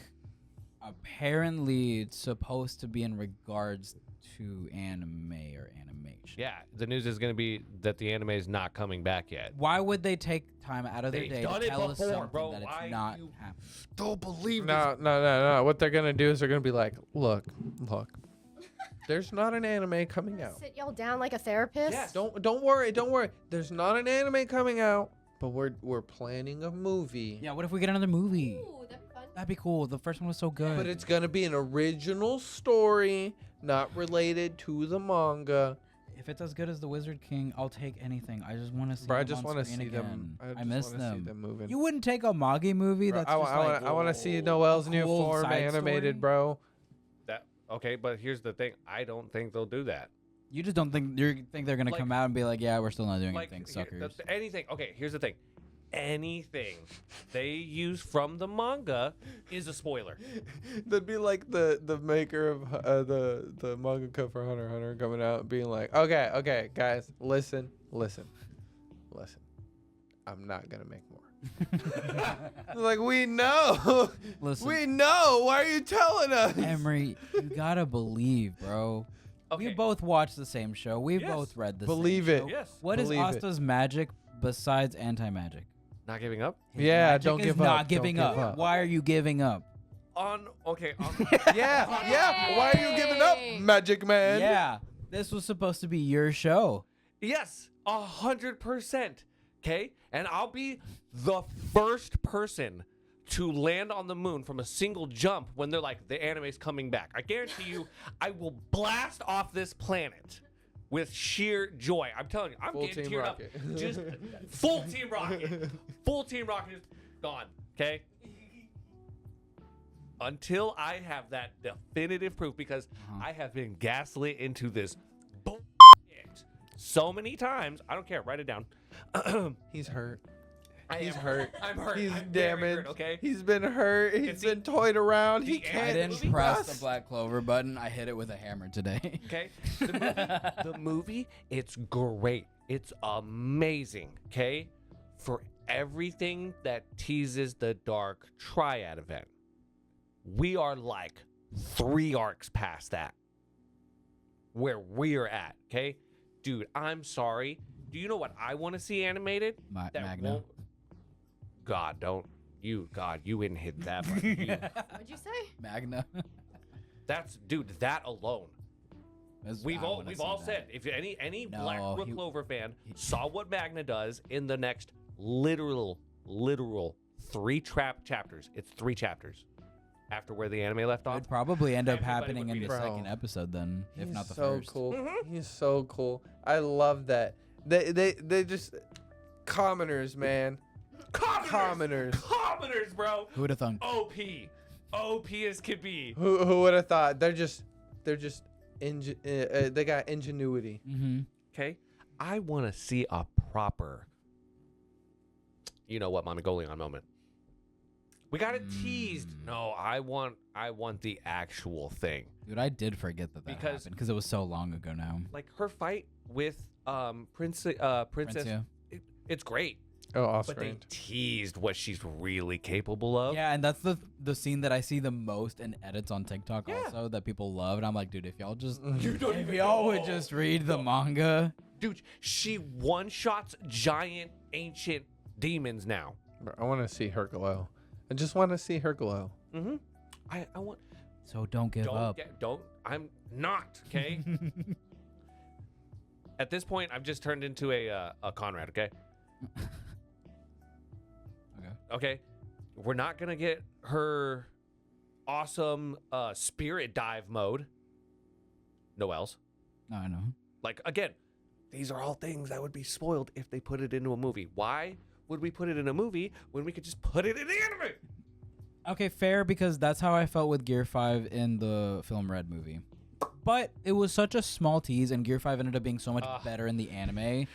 Apparently, it's supposed to be in regards to anime or animation. Yeah, the news is gonna be that the anime is not coming back yet. Why would they take time out of their They've day done to it tell us before, something bro. that it's Why not you- happening? Don't believe No. What they're gonna do is they're gonna be like, look. There's not an anime coming out. Sit y'all down like a therapist. Yes. Don't worry. There's not an anime coming out, but we're planning a movie. Yeah, what if we get another movie? Ooh, that'd be fun. That'd be cool. The first one was so good. But it's gonna be an original story, not related to the manga. If it's as good as The Wizard King, I'll take anything. I just want to see Bro, I them just on want to screen see them. again. I just miss wanna see them. moving. You wouldn't take a Magi movie Bro, that's I, just wa- like I want to see Noel's new cool form side animated, story. bro. that. Okay, but here's the thing. I don't think they'll do that. You just don't think they're gonna Like- come out and be like, yeah, we're still not doing Like anything, here- suckers. anything. Okay, here's the thing. anything they use from the manga is a spoiler. That'd be like the maker of the mangaka for Hunter x Hunter coming out and being like, okay, guys, listen. I'm not gonna make more. Like, we know. Listen. We know. Why are you telling us? Emery, you gotta believe, bro. Okay. We both watched the same show. We've Yes. both read the Believe same it. show. Yes. What is Believe it. Asta's magic besides anti-magic? Not giving up? His Yeah, magic don't is give not up. Don't giving give up. up. Why are you giving up? Yeah. Why are you giving up, Magic Man? Yeah, this was supposed to be your show. Yes, 100%. Okay, and I'll be the first person to land on the moon from a single jump when they're like, the anime's coming back. I guarantee you, I will blast off this planet with sheer joy. I'm telling you, I'm Full getting Team teared Rocket. up. Just full Team Rocket. Full Team Rocket is gone. Okay. Until I have that definitive proof, because I have been gaslit into this bullshit so many times. I don't care. Write it down. He's hurt. He's hurt. I'm hurt. He's I'm very damaged. hurt, okay. He's been hurt. He's It's been toyed around. He the can't. I didn't movie press trust. the black clover button. I hit it with a hammer today. Okay. The movie, it's great. It's amazing. Okay. For everything that teases the Dark Triad event, we are like 3 arcs past that. Where we're at. Okay. Dude, I'm sorry. Do you know what I want to see animated? That Magna. won't- God, don't. God, you wouldn't hit that button. What'd you say? Magna. That's, dude, that alone. We've I all wanna we've see all that. said, if any No, Black he- Clover fan saw what Magna does in the next literal 3 chapters. It's 3 chapters after where the anime left off. It'd probably end up Everybody happening would in be the there. second episode then, if He's not the so first. cool. Mhm. He's so cool. I love that. They just commoners, man. Commoners. Commoners, bro. Who would have thunk? OP as could be. Who would have thought? They're just they got ingenuity. Mm-hmm. Okay, I want to see a proper, you know what, Mommy Goleon moment. We got it teased. No, I want the actual thing. Dude, I did forget that Because- happened because it was so long ago now. Like her fight with Princess. Princia. It's great. Oh, off But they screen. teased what she's really capable of. Yeah, and that's the scene that I see the most in edits on TikTok Yeah. also that people love. And I'm like, dude, if y'all just You don't if even y'all know. would just read the manga. Dude, she one-shots giant ancient demons now. Bro, I want to see her glow. I just want to see her glow. Mm-hmm. I want. So don't give up. Don't. I'm not. Okay. At this point, I've just turned into a Conrad. Okay. Okay. We're not gonna get her awesome spirit dive mode. Noelle's. No, I know. Like, again, these are all things that would be spoiled if they put it into a movie. Why would we put it in a movie when we could just put it in the anime? Okay, fair, because that's how I felt with Gear 5 in the Film Red movie. But it was such a small tease, and Gear 5 ended up being so much better in the anime.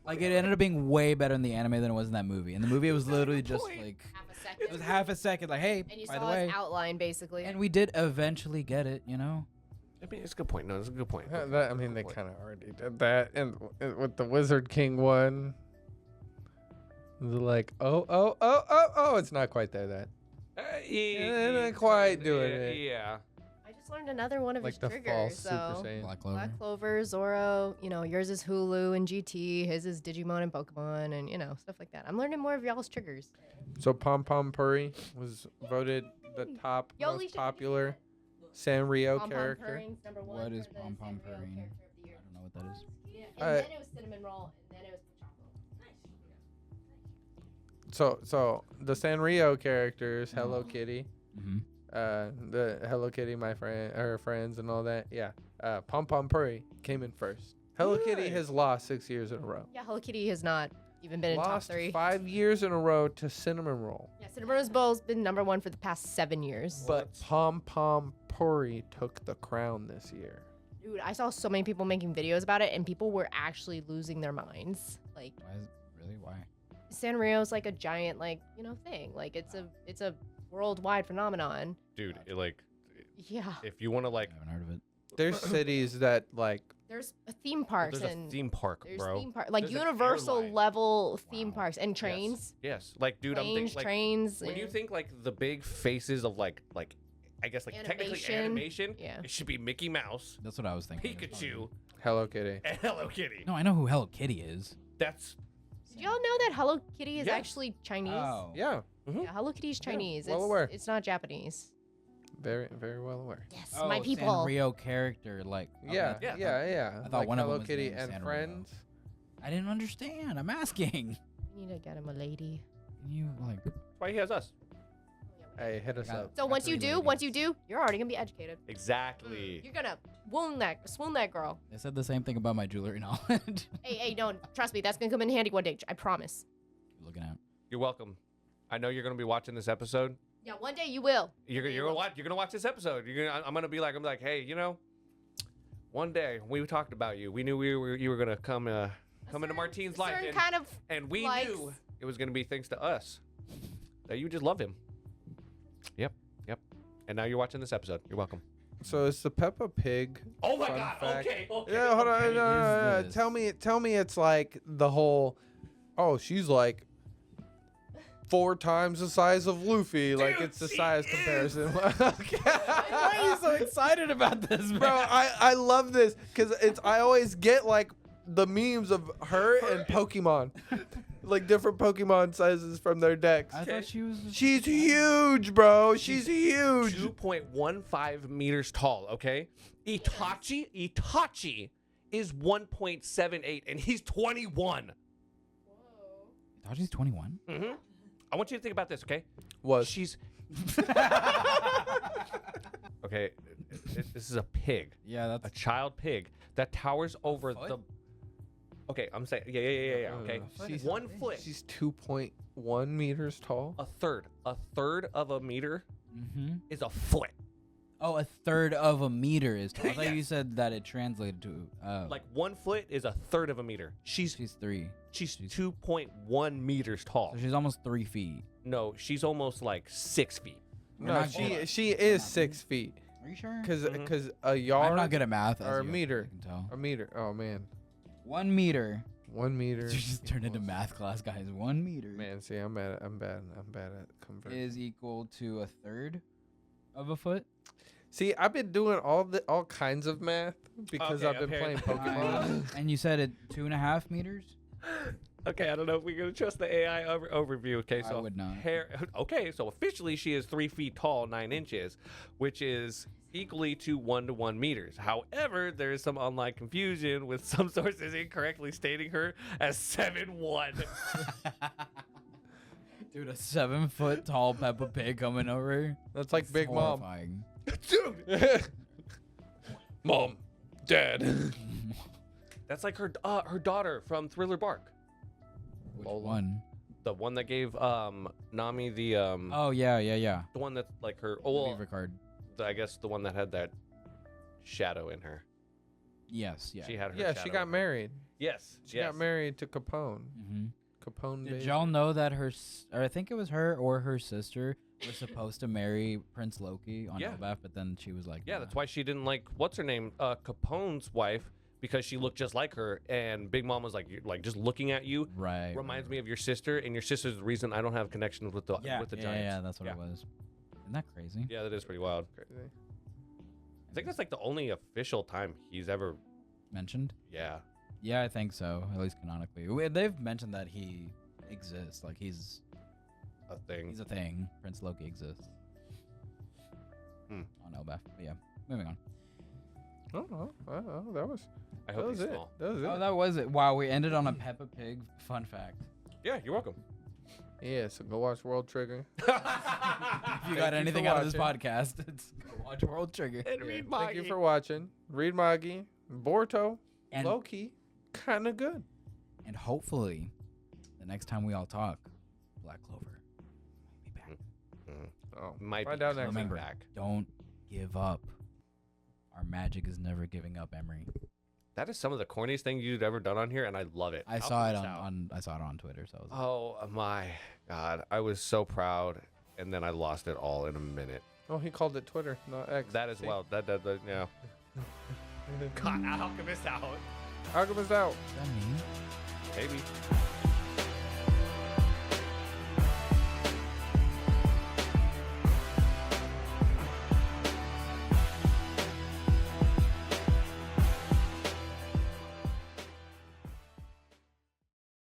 Like, it ended up being way better in the anime than it was in that movie. In the movie, it was literally just, like, Half a second. it was half a second, like, hey, And you by the saw way. his outline, basically. And we did eventually get it, you know? I mean, it's a good point. No, it's a good point. I mean, they kind of already did that, and with the Wizard King one, they're like, oh, it's not quite there. That Yeah, not quite doing it. Yeah. I just learned another one of like his the triggers. false Super So Saiyan. Black Clover. Black Clover, Zoro, yours is Hulu and GT, his is Digimon and Pokemon, and stuff like that. I'm learning more of y'all's triggers. So Pompompurin was voted the top Yoli most should- popular Sanrio Pom Pom character. Purin's number one What is for the Pom Pom Sanrio Purin? character of the year. I don't know what that is. Yeah, and Uh, then it was Cinnamon Roll, and then it was Pochoppo. So the Sanrio characters, Hello Kitty, Mm-hmm. the Hello Kitty, my friend, her friends, and all that. Yeah, Pompompurin came in first. Hello Kitty Nice. has lost 6 years in a row. Yeah, Hello Kitty has not even been in top Lost 3. 5 years in a row to Cinnamon Roll. Yeah, Cinnamon Roll's been number 1 for the past 7 years. But Pompompurin took the crown this year. Dude, I saw so many people making videos about it, and people were actually losing their minds. Like, Why is really? Why? Sanrio's like a giant thing. Like it's a worldwide phenomenon. Dude, Yeah. if you want to like, I haven't heard of it. There's cities that like There's theme parks there's a and theme park, there's bro. theme park like There's an universal airline. level theme Wow. parks and trains. Yes. Like, dude, I'm Planes, thinking like trains. when you and- think like the big faces of like I guess like technically Animation. animation, Yeah. it should be Mickey Mouse, That's what I was thinking. Pikachu, Hello Kitty. and Hello Kitty. No, I know who Hello Kitty is. That's Did y'all know that Hello Kitty is Yes. actually Chinese? Oh. Yeah, Yeah, Hello Kitty is Chinese. well it's, aware. it's not Japanese. very very well aware. Yes, Oh, my people. Sanrio character, like. Yeah, yeah. yeah. I thought like one of them Hello was Kitty named and Sanrio. Friends. I didn't understand. I'm asking. We need to get him a lady. Can you like? why he has us. Hey, hit us got up. it. So Got once you three do, ladies. you're already gonna be educated. Exactly. You're gonna swoon that girl. They said the same thing about my jewelry knowledge. Hey, don't trust me. That's gonna come in handy one day. I promise. Looking at. You're welcome. I know you're gonna be watching this episode. Yeah, one day you will. You're gonna watch this episode. I'm gonna be like, hey, you know, one day we talked about you. We knew you were gonna come into Martine's life, Certain and, kind of and we likes. knew it was gonna be thanks to us that you just love him. Yep. And now you're watching this episode. You're welcome. So it's the Peppa Pig. Oh my Fun God. fact. Okay. Yeah, hold on. okay. No. Is Tell me it's like the whole. Oh, she's like 4 times the size of Luffy. Like Dude, it's the she size is. comparison. Why are you so excited about this, man? Bro, I love this because I always get like the memes of her and Pokemon, like different Pokemon sizes from their decks. I thought she was. She's huge, bro. She's huge. 2.15 meters tall. Okay. Itachi is 1.78, and he's 21. Thought she's 21. Mm-hmm. I want you to think about this, okay? Was She's okay. This is a pig, Yeah, a that's. child pig that towers over foot? the. Okay, I'm saying yeah. Okay, She's 1 foot, She's 2.1 meters tall. a third of a meter Mm-hmm. is a foot. Oh, a third of a meter is. I thought Yes. you said that it translated to. Like 1 foot is a third of a meter. She's She's 3. 2.1 meters tall. So she's almost 3 feet. No, she's almost like 6 feet. We're No, not good. she is 6 feet. Are you sure? Cause Mhm. a yard I'm not good at math. as or a you meter. can tell. A meter. Oh man, 1 meter. 1 meter. You just turned into math class, guys. 1 meter Man, see, I'm bad at converting. is equal to a third of a foot. See, I've been doing all kinds of math because Okay, I've been playing apparently. Pokemon. And you said it 2.5 meters. Okay, I don't know if we're gonna trust the AI overview. Okay, I so would not. Okay, so officially she is 3 feet tall, 9 inches, which is equally to 1 to 1 meters. However, there is some online confusion with some sources incorrectly stating her as 7'1". Dude, a 7 foot tall Peppa Pig coming over. That's like It's Big Mom. horrifying. Dude, Mom, Dad. That's like her daughter from Thriller Bark, Which Lola. one? the one that gave Nami the Oh yeah. the one that's like her. The Oh, Beaver card. I guess the one that had that shadow in her. Yes. Yeah. She had her. Yeah, she shadow got in her. married. Yes. She got married to Capone. hmm Capone. Did baby. y'all know that or I think it was her or her sister was supposed to marry Prince Loki on Yeah. Elbaf, but then she was like, Yeah, nah. that's why she didn't like what's her name, Capone's wife, because she looked just like her. And Big Mom was like, just looking at you Right. reminds me of your sister, and your sister's the reason I don't have connections with the Yeah. with the yeah, Giants. yeah, that's what Yeah. it was. Isn't that crazy? Yeah, that is pretty wild. Crazy. I think that's like the only official time he's ever. Mentioned? Yeah. Yeah, I think so. At least canonically, they've mentioned that he exists. Like he's A thing. a thing. Prince Loki exists. Hmm. On Elbaf. But yeah. Moving on. Oh, that was. I That hope was he's it. small. That was it. Oh, that was it. Wow, we ended on a Peppa Pig fun fact. Yeah, you're welcome. Yeah, so go watch World Trigger. If you Thank got you anything for out of this watching. podcast, it's go watch World Trigger. And Yeah, read Thank you Magi. for watching. Read Magi. Boruto. And Low key. Kind of good. and hopefully, the next time we all talk, Black Clover will be back. Oh, Might find be out next coming Remember, back. don't give up. Our magic is never giving up, Emery. That is some of the corniest thing you've ever done on here, and I love it. I saw it Alchemist I saw it on Twitter. So I was like, Oh my god, I was so proud, and then I lost it all in a minute. Oh, he called it Twitter, not X. That as See? well. That yeah. God, Alchemist out. Alchemist out. is that me? Maybe.